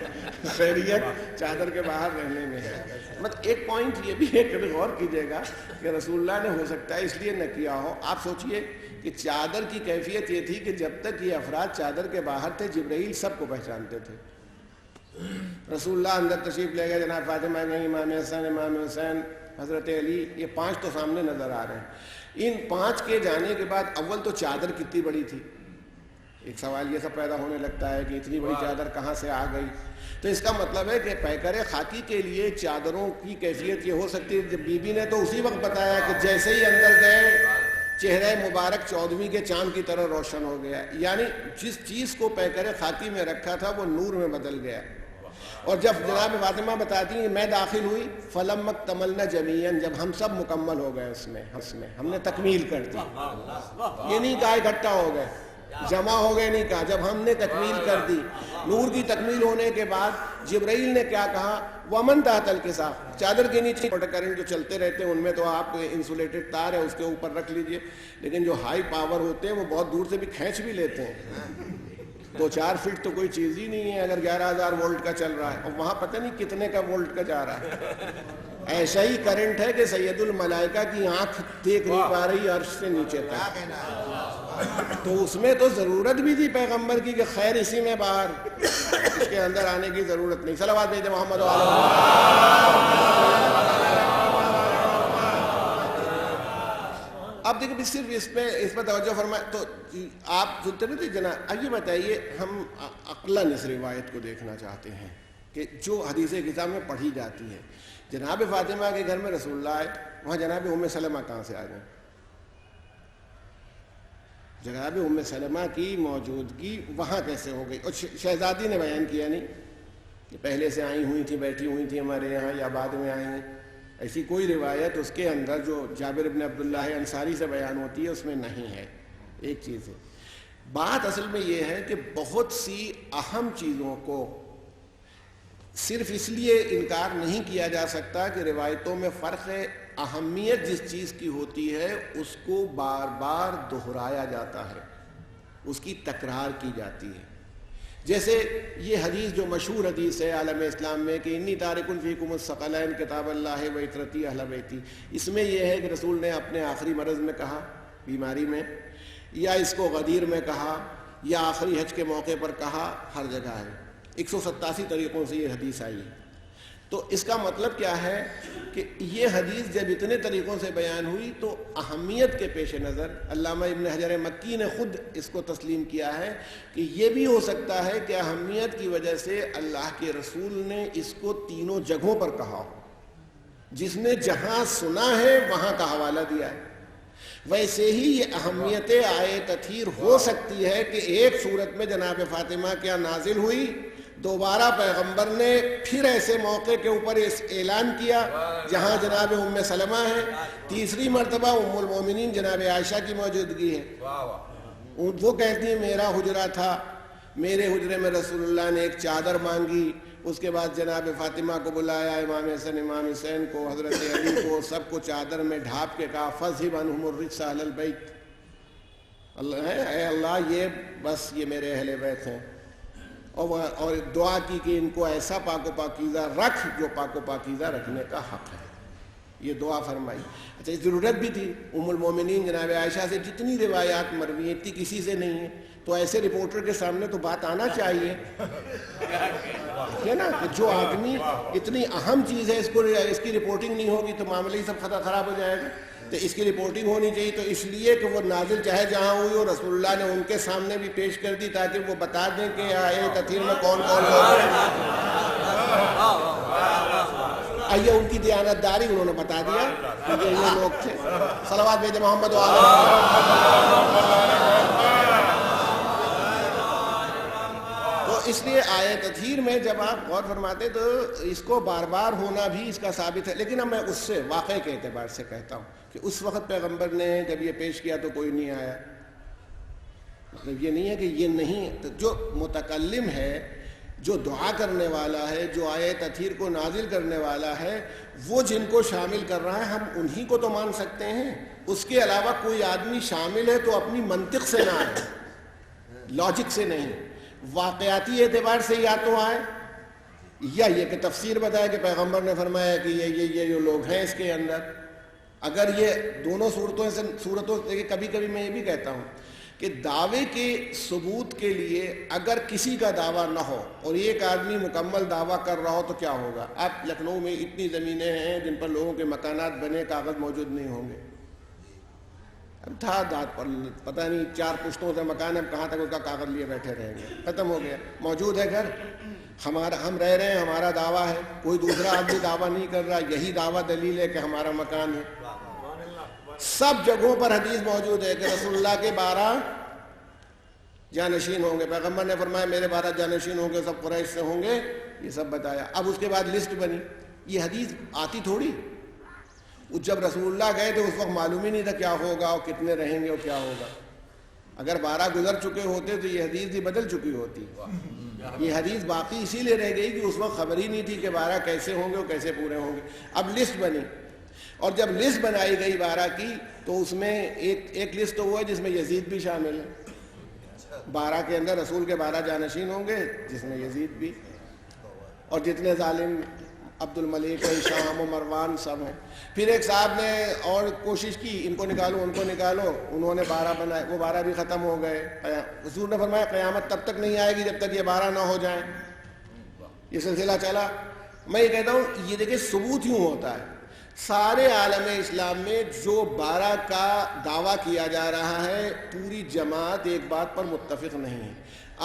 خیریت چادر کے باہر رہنے میں ہے. مطلب ایک پوائنٹ یہ بھی ہے کہ غور کیجیے گا کہ رسول اللہ نے ہو سکتا ہے اس لیے نہ کیا ہو. آپ سوچئے کہ چادر کی کیفیت یہ تھی کہ جب تک یہ افراد چادر کے باہر تھے جبرائیل سب کو پہچانتے تھے. رسول اللہ اندر تشریف لے گئے, جناب فاطمہ نے, امام حسن, امام حسین, حضرت علی, یہ 5 تو سامنے نظر آ رہے ہیں. ان 5 کے جانے کے بعد اول تو چادر کتنی بڑی تھی. ایک سوال یہ سب پیدا ہونے لگتا ہے کہ اتنی بڑی چادر کہاں سے آ گئی. تو اس کا مطلب ہے کہ پیکر خاکی کے لیے چادروں کی کیفیت یہ ہو سکتی ہے. جب بی بی نے تو اسی وقت بتایا کہ جیسے ہی اندر گئے چہرہ مبارک 14ویں کے چاند کی طرح روشن ہو گیا. یعنی جس چیز کو پیکر خاکی میں رکھا تھا وہ نور میں بدل گیا. اور جب جناب فاطمہ بتاتی ہیں میں داخل ہوئی فلم تملنا جمیعاً, جب ہم سب مکمل ہو گئے اس میں ہم نے تکمیل کر دی. یہ نہیں کہا اکٹھا ہو گئے, جمع ہو گئے, نہیں کہا, جب ہم نے تکمیل کر دی. نور کی تکمیل ہونے کے بعد جبرائیل نے کیا کہا, ومن تحت الکساء, چادر کے نیچے کرنٹ جو چلتے رہتے ہیں ان میں تو آپ انسولیٹڈ تار ہے اس کے اوپر رکھ لیجئے, لیکن جو ہائی پاور ہوتے ہیں وہ بہت دور سے بھی کھینچ بھی لیتے ہیں. 2-4 فٹ تو کوئی چیز ہی نہیں ہے اگر 11,000 وولٹ کا چل رہا ہے, اور وہاں پتہ نہیں کتنے کا وولٹ کا جا رہا ہے. ایسا ہی کرنٹ ہے کہ سید الملائکہ کی آنکھ دیکھ نہیں پا رہی عرش سے نیچے تک. تو اس میں تو ضرورت بھی تھی پیغمبر کی کہ خیر اسی میں باہر, اس کے اندر آنے کی ضرورت نہیں. صلوات بھیجے محمد اب دیکھیں صرف اس پہ توجہ فرمائے. تو آپ سنتے نہیں تھے جناب, آئیے بتائیے, ہم عقلاً اس روایت کو دیکھنا چاہتے ہیں کہ جو حدیث کتاب میں پڑھی جاتی ہے. جناب فاطمہ کے گھر میں رسول اللہ آئے, وہاں جناب ام سلمہ کہاں سے آ گئے؟ جناب ام سلمہ کی موجودگی وہاں کیسے ہو گئی؟ اور شہزادی نے بیان کیا نہیں کہ پہلے سے آئی ہوئی تھی, بیٹھی ہوئی تھی ہمارے یہاں یا بعد میں آئی ہیں. ایسی کوئی روایت اس کے اندر جو جابر بن عبداللہ انصاری سے بیان ہوتی ہے اس میں نہیں ہے. ایک چیز ہے, بات اصل میں یہ ہے کہ بہت سی اہم چیزوں کو صرف اس لیے انکار نہیں کیا جا سکتا کہ روایتوں میں فرق ہے. اہمیت جس چیز کی ہوتی ہے اس کو بار بار دہرایا جاتا ہے, اس کی تکرار کی جاتی ہے. جیسے یہ حدیث جو مشہور حدیث ہے عالم اسلام میں کہ انی تارک فیکم الثقلین کتاب اللہ و عترتی اہل بیتی, اس میں یہ ہے کہ رسول نے اپنے آخری مرض میں کہا, بیماری میں, یا اس کو غدیر میں کہا, یا آخری حج کے موقع پر کہا, ہر جگہ ہے. 187 طریقوں سے یہ حدیث آئی ہے. تو اس کا مطلب کیا ہے کہ یہ حدیث جب اتنے طریقوں سے بیان ہوئی تو اہمیت کے پیش نظر علامہ ابن حجر مکی نے خود اس کو تسلیم کیا ہے کہ یہ بھی ہو سکتا ہے کہ اہمیت کی وجہ سے اللہ کے رسول نے اس کو 3 جگہوں پر کہا ہو. جس نے جہاں سنا ہے وہاں کا حوالہ دیا ہے. ویسے ہی یہ اہمیت آئے تطہیر ہو سکتی ہے کہ ایک صورت میں جناب فاطمہ کیا نازل ہوئی, دوبارہ پیغمبر نے پھر ایسے موقع کے اوپر اعلان کیا جہاں جناب ام سلمہ ہے, تیسری مرتبہ ام المومنین جناب عائشہ کی موجودگی ہے. وہ کہتی ہیں میرا حجرہ تھا, میرے حجرے میں رسول اللہ نے ایک چادر مانگی, اس کے بعد جناب فاطمہ کو بلایا, امام حسن امام حسین کو, حضرت علی کو, سب کو چادر میں ڈھانپ کے کہا فَذْهِبْ عَنْهُمُ الرِّجْسَ أَهْلَ الْبَيْتِ, اللہ اے اللہ یہ بس یہ میرے اہل بیت ہیں. اور دعا کی کہ ان کو ایسا پاک و پاکیزہ رکھ جو پاک و پاکیزہ رکھنے کا حق ہے. یہ دعا فرمائی. اچھا ضرورت بھی تھی ام المومنین جناب عائشہ سے جتنی روایات مروی ہیں اتنی کسی سے نہیں ہیں, تو ایسے رپورٹر کے سامنے تو بات آنا چاہیے ہے نا, کہ جو آدمی اتنی اہم چیز ہے اس کی رپورٹنگ نہیں ہوگی تو معاملہ ہی سب خراب ہو جائے گا. تو اس کی رپورٹنگ ہونی چاہیے, تو اس لیے کہ وہ نازل چاہے جہاں ہوئی اور رسول اللہ نے ان کے سامنے بھی پیش کر دی تاکہ وہ بتا دیں کہ آئے تطہیر میں کون کون لوگ ہیں. آئیے ان کی دیانتداری انہوں نے بتا دیا کہ یہ لوگ تھے. صلوات بھیجے محمد اس لیے آیت تطہیر میں جب آپ غور فرماتے تو اس کو بار بار ہونا بھی اس کا ثابت ہے. لیکن اب میں اس سے واقعے کے اعتبار سے کہتا ہوں کہ اس وقت پیغمبر نے جب یہ پیش کیا تو کوئی نہیں آیا. مطلب یہ نہیں ہے کہ یہ نہیں, جو متکلم ہے, جو دعا کرنے والا ہے, جو آیت تطہیر کو نازل کرنے والا ہے, وہ جن کو شامل کر رہا ہے ہم انہی کو تو مان سکتے ہیں. اس کے علاوہ کوئی آدمی شامل ہے تو اپنی منطق سے نہ آئے, لاجک سے نہیں. واقعاتی اعتبار سے یا تو آئے یا یہ کہ تفسیر بتائے کہ پیغمبر نے فرمایا کہ یہ لوگ ہیں اس کے اندر. اگر یہ دونوں صورتوں سے کبھی کبھی میں یہ بھی کہتا ہوں کہ دعوے کے ثبوت کے لیے اگر کسی کا دعویٰ نہ ہو اور ایک آدمی مکمل دعویٰ کر رہا ہو تو کیا ہوگا؟ آپ لکھنؤ میں اتنی زمینیں ہیں جن پر لوگوں کے مکانات بنے، کاغذ موجود نہیں ہوں گے. اب تھا داد پر پتہ نہیں 4 پشتوں سے مکان ہے، کہاں تک اس کا کاغذ لیے بیٹھے رہیں گے، ختم ہو گیا. موجود ہے گھر، ہم رہ رہے ہیں، ہمارا دعویٰ ہے، کوئی دوسرا آدمی دعویٰ نہیں کر رہا، یہی دعویٰ دلیل ہے کہ ہمارا مکان ہے. سب جگہوں پر حدیث موجود ہے کہ رسول اللہ کے 12 جانشین ہوں گے. پیغمبر نے فرمایا میرے 12 جانشین ہوں گے، سب قریش سے ہوں گے، یہ سب بتایا. اب اس کے بعد لسٹ بنی. یہ حدیث آتی تھوڑی، جب رسول اللہ گئے تھے اس وقت معلوم ہی نہیں تھا کیا ہوگا اور کتنے رہیں گے اور کیا ہوگا. اگر 12 گزر چکے ہوتے تو یہ حدیث بھی بدل چکی ہوتی. یہ حدیث باقی اسی لیے رہ گئی کہ اس وقت خبر ہی نہیں تھی کہ 12 کیسے ہوں گے اور کیسے پورے ہوں گے. اب لسٹ بنی، اور جب لسٹ بنائی گئی 12 کی تو اس میں ایک لسٹ تو ہوا جس میں یزید بھی شامل ہے. 12 کے اندر رسول کے 12 جانشین ہوں گے جس میں یزید بھی، اور جتنے ظالم عبد الملک و ہشام و مروان سب ہیں. پھر ایک صاحب نے اور کوشش کی ان کو نکالو ان کو نکالو، انہوں نے 12 بنائے، وہ 12 بھی ختم ہو گئے. حضور نے فرمایا قیامت تب تک نہیں آئے گی جب تک یہ 12 نہ ہو جائیں. یہ سلسلہ چلا. میں یہ کہتا ہوں یہ دیکھیں ثبوت یوں ہوتا ہے. سارے عالم اسلام میں جو 12 کا دعویٰ کیا جا رہا ہے پوری جماعت ایک بات پر متفق نہیں ہے.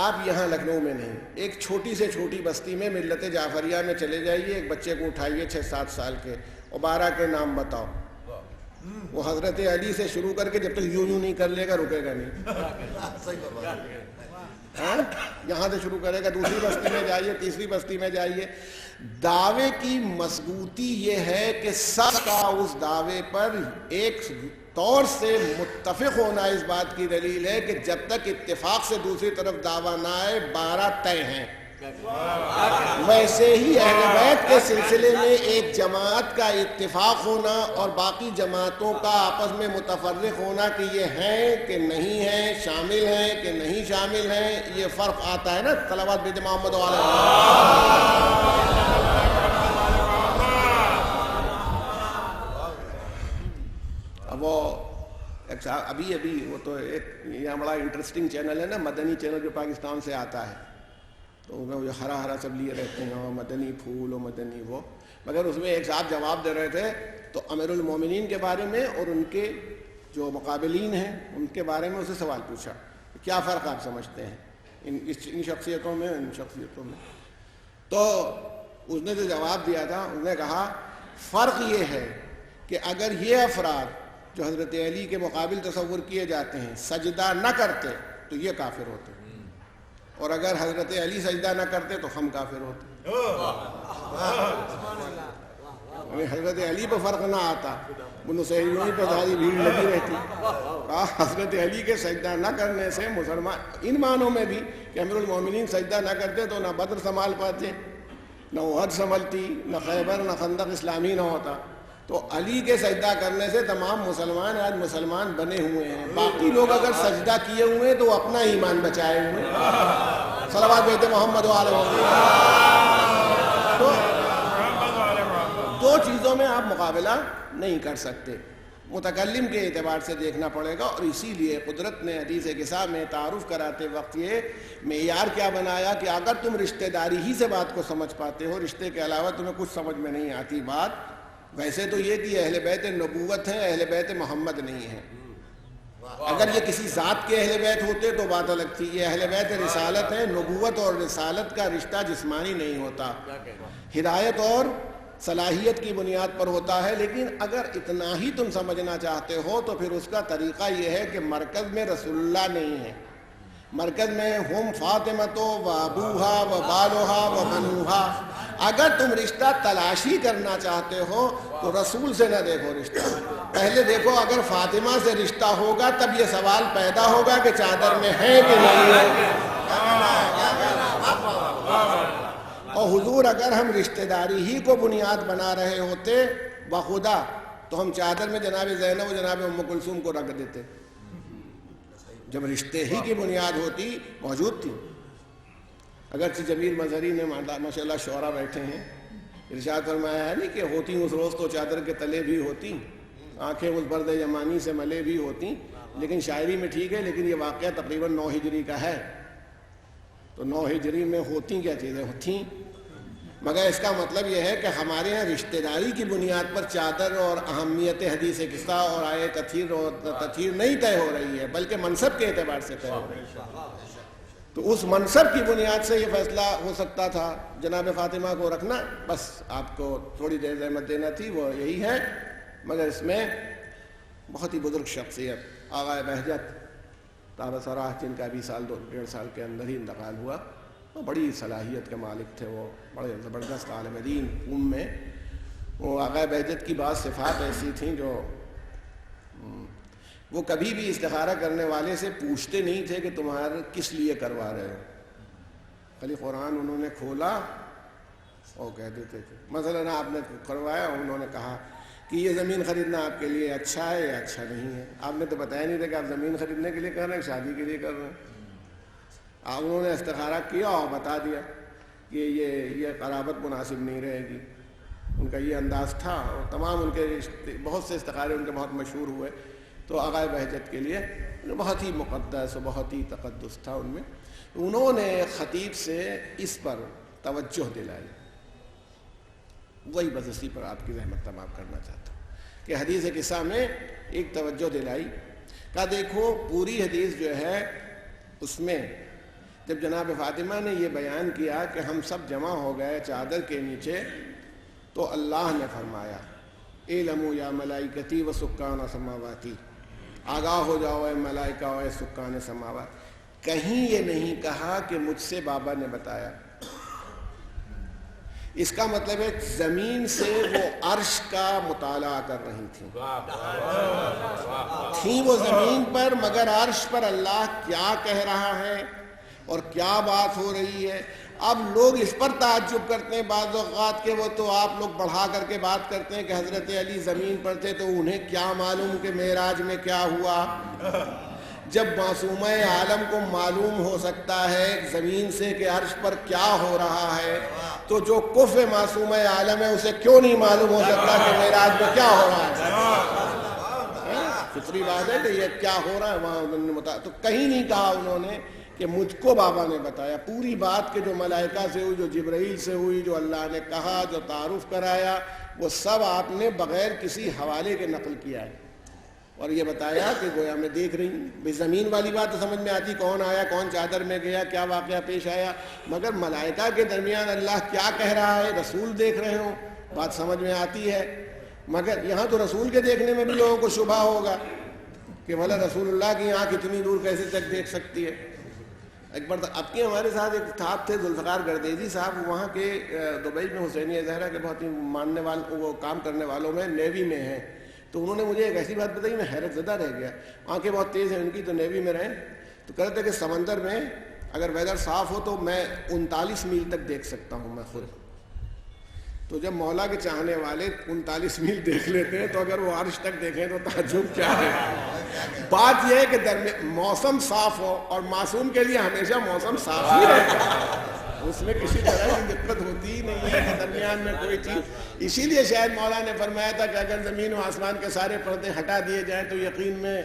آپ یہاں لکھنؤ میں نہیں، ایک چھوٹی سے چھوٹی بستی میں ملت جعفریہ میں چلے جائیے، ایک بچے کو اٹھائیے 6-7 سال کے اور 12 کے نام بتاؤ. وہ حضرت علی سے شروع کر کے جب تک یوں نہیں کر لے گا رکے گا نہیں. یہاں سے شروع کرے گا، دوسری بستی میں جائیے، تیسری بستی میں جائیے. دعوے کی مضبوطی یہ ہے کہ سب کا اس دعوے پر ایک طور سے متفق ہونا اس بات کی دلیل ہے کہ جب تک اتفاق سے دوسری طرف دعویٰ نہ آئے 12 طے ہیں. ویسے ہی اہل بیت کے سلسلے میں ایک جماعت کا اتفاق ہونا اور باقی جماعتوں کا آپس میں متفرق ہونا کہ یہ ہیں کہ نہیں ہیں، شامل ہیں کہ نہیں شامل ہیں، یہ فرق آتا ہے نا. صلوات بیت محمد علیہ. وہ ابھی وہ تو ایک یہ بڑا انٹرسٹنگ چینل ہے نا، مدنی چینل جو پاکستان سے آتا ہے، تو وہ ہرا ہرا سب لیے رہتے ہیں، مدنی پھول اور مدنی وہ. مگر اس میں ایک صاحب جواب دے رہے تھے تو امیر المومنین کے بارے میں اور ان کے جو مقابلین ہیں ان کے بارے میں اسے سوال پوچھا کیا فرق آپ سمجھتے ہیں ان شخصیتوں میں ان شخصیتوں میں. تو اس نے جو جواب دیا تھا اس نے کہا فرق یہ ہے کہ اگر یہ افراد جو حضرت علی کے مقابل تصور کیے جاتے ہیں سجدہ نہ کرتے تو یہ کافر ہوتے، اور اگر حضرت علی سجدہ نہ کرتے تو ہم کافر ہوتے. حضرت علی پہ فرق نہ آتا، مسلمانوں پہ ساری بھیڑ لگی رہتی. حضرت علی کے سجدہ نہ کرنے سے مسلمان ان معنوں میں بھی کہ امیر المومنین سجدہ نہ کرتے تو نہ بدر سنبھال پاتے، نہ احد سنبھلتی، نہ خیبر، نہ خندق اسلامی نہ ہوتا. تو علی کے سجدہ کرنے سے تمام مسلمان آج مسلمان بنے ہوئے ہیں. باقی لوگ اگر سجدہ کیے ہوئے ہیں تو وہ اپنا ایمان بچائے ہوئے ہیں. صلوات بیت محمد علیہ. تو دو چیزوں میں آپ مقابلہ نہیں کر سکتے. متکلم کے اعتبار سے دیکھنا پڑے گا، اور اسی لیے قدرت نے حدیث قصہ میں تعارف کراتے وقت یہ معیار کیا بنایا کہ اگر تم رشتہ داری ہی سے بات کو سمجھ پاتے ہو، رشتے کے علاوہ تمہیں کچھ سمجھ میں نہیں آتی بات. ویسے تو یہ کہ اہل بیت نبوت ہیں، اہل بیت محمد نہیں ہیں. اگر یہ کسی ذات کے اہل بیت ہوتے تو بات الگ تھی. یہ اہل بیت رسالت ہے. نبوت اور رسالت کا رشتہ جسمانی نہیں ہوتا، ہدایت اور صلاحیت کی بنیاد پر ہوتا ہے. لیکن اگر اتنا ہی تم سمجھنا چاہتے ہو تو پھر اس کا طریقہ یہ ہے کہ مرکز میں رسول اللہ نہیں ہے، مرکز میں ہم فاطمہ و ابوہا و بالوہا و بنوہا. اگر تم رشتہ تلاشی کرنا چاہتے ہو تو رسول سے نہ دیکھو رشتہ، پہلے دیکھو اگر فاطمہ سے رشتہ ہوگا تب یہ سوال پیدا ہوگا کہ چادر میں ہے کہ نہیں ہے. اور حضور اگر ہم رشتہ داری ہی کو بنیاد بنا رہے ہوتے بخدا تو ہم چادر میں جناب زینب و جناب ام کلثوم کو رکھ دیتے. جب رشتے ہی کی بنیاد ہوتی موجود تھی. اگرچہ جمیل مظہری نے ماشاءاللہ شعرا بیٹھے ہیں، ارشاد فرمایا ہے نہیں کہ ہوتی اس روز تو چادر کے تلے بھی ہوتی، آنکھیں اس برد یمانی سے ملے بھی ہوتی، لیکن شاعری میں ٹھیک ہے، لیکن یہ واقعہ تقریباً 9 ہجری کا ہے، تو 9 ہجری میں ہوتی کیا چیزیں ہوتی، مگر اس کا مطلب یہ ہے کہ ہمارے یہاں رشتہ داری کی بنیاد پر چادر اور اہمیت حدیث قصہ اور آئے تطہیر نہیں طے ہو رہی ہے، بلکہ منصب کے اعتبار سے طے ہو رہی ہے۔ تو اس منصب کی بنیاد سے یہ فیصلہ ہو سکتا تھا جناب فاطمہ کو رکھنا، بس آپ کو تھوڑی دیر زحمت دینا تھی، وہ یہی ہے، مگر اس میں بہت ہی بزرگ شخصیت آغا بہجت تابع سراہ، جن کا بھی 1.5 سال کے اندر ہی انتقال ہوا، وہ بڑی صلاحیت کے مالک تھے، وہ بڑے زبردست عالم دین قوم میں۔ وہ آغا بہجت کی بعض صفات ایسی تھیں جو وہ کبھی بھی استخارہ کرنے والے سے پوچھتے نہیں تھے کہ تمہارے کس لیے کروا رہے ہو، خالی قرآن انہوں نے کھولا اور کہہ دیتے تھے۔ مثلاً آپ نے کروایا، انہوں نے کہا کہ یہ زمین خریدنا آپ کے لیے اچھا ہے یا اچھا نہیں ہے، آپ نے تو بتایا نہیں تھا کہ آپ زمین خریدنے کے لیے کر رہے ہیں، شادی کے لیے کر رہے ہیں، انہوں نے استخارہ کیا اور بتا دیا کہ یہ قرابت مناسب نہیں رہے گی، ان کا یہ انداز تھا، اور تمام ان کے بہت سے استخارے ان کے بہت مشہور ہوئے۔ تو آغا بہجت کے لیے بہت ہی مقدس و بہت ہی تقدس تھا ان میں، انہوں نے خطیب سے اس پر توجہ دلائی، وہی بس اسی پر آپ کی زحمت تمام کرنا چاہتا ہوں کہ حدیث قصہ میں ایک توجہ دلائی کہ دیکھو پوری حدیث جو ہے اس میں جب جناب فاطمہ نے یہ بیان کیا کہ ہم سب جمع ہو گئے چادر کے نیچے، تو اللہ نے فرمایا اعلموا یا ملائکتی و سکان سماواتی، آگاہ ہو جاؤ اے ملائکہ و اے سکان سماوات، کہیں یہ نہیں کہا کہ مجھ سے بابا نے بتایا۔ اس کا مطلب ہے زمین سے وہ عرش کا مطالعہ کر رہی تھیں وہ زمین پر، مگر عرش پر اللہ کیا کہہ رہا ہے اور کیا بات ہو رہی ہے۔ اب لوگ اس پر تعجب کرتے ہیں بعض اوقات کہ وہ تو آپ لوگ بڑھا کر کے بات کرتے ہیں کہ حضرت علی زمین پر تھے تو انہیں کیا معلوم کہ معراج میں کیا ہوا۔ جب معصومہ عالم کو معلوم ہو سکتا ہے زمین سے کہ عرش پر کیا ہو رہا ہے، تو جو کف معصومہ عالم ہے اسے کیوں نہیں معلوم ہو سکتا کہ معراج میں کیا ہو رہا ہے؟ فطری بات ہے کہ یہ کیا ہو رہا ہے وہاں انہوں نے تو کہیں نہیں کہا انہوں نے کہ مجھ کو بابا نے بتایا۔ پوری بات کے جو ملائکہ سے ہوئی، جو جبرائیل سے ہوئی، جو اللہ نے کہا، جو تعارف کرایا، وہ سب آپ نے بغیر کسی حوالے کے نقل کیا ہے اور یہ بتایا کہ گویا میں دیکھ رہی ہوں۔ بھئی زمین والی بات تو سمجھ میں آتی، کون آیا، کون چادر میں گیا، کیا واقعہ پیش آیا، مگر ملائکہ کے درمیان اللہ کیا کہہ رہا ہے، رسول دیکھ رہے ہوں، بات سمجھ میں آتی ہے۔ مگر یہاں تو رسول کے دیکھنے میں بھی لوگوں کو شبہ ہوگا کہ بھلا رسول اللہ کی آنکھ اتنی دور کیسے تک دیکھ سکتی ہے۔ ایک بار اب کے ہمارے ساتھ ایک صاحب تھے ذوالفقار گردیزی صاحب، وہاں کے دبئی میں حسینیہ زہرا کے بہت ہی ماننے والوں، وہ کام کرنے والوں میں نیوی میں ہیں، تو انہوں نے مجھے ایک ایسی بات بتائی، میں حیرت زدہ رہ گیا۔ آنکھیں بہت تیز ہیں ان کی، تو نیوی میں رہیں، تو کہتے کہ سمندر میں اگر ویدر صاف ہو تو میں 39 میل تک دیکھ سکتا ہوں میں خود۔ تو جب مولا کے چاہنے والے 39 میل دیکھ لیتے ہیں تو اگر وہ عرش تک دیکھیں تو تعجب کیا ہے۔ بات یہ ہے کہ موسم صاف ہو، اور معصوم کے لیے ہمیشہ موسم صاف ہی رہتا ہے، اس میں کسی طرح کی دقت ہوتی ہی نہیں ہے کہ درمیان میں کوئی چیز۔ اسی لیے شاید مولا نے فرمایا تھا کہ اگر زمین و آسمان کے سارے پردے ہٹا دیے جائیں تو یقین میں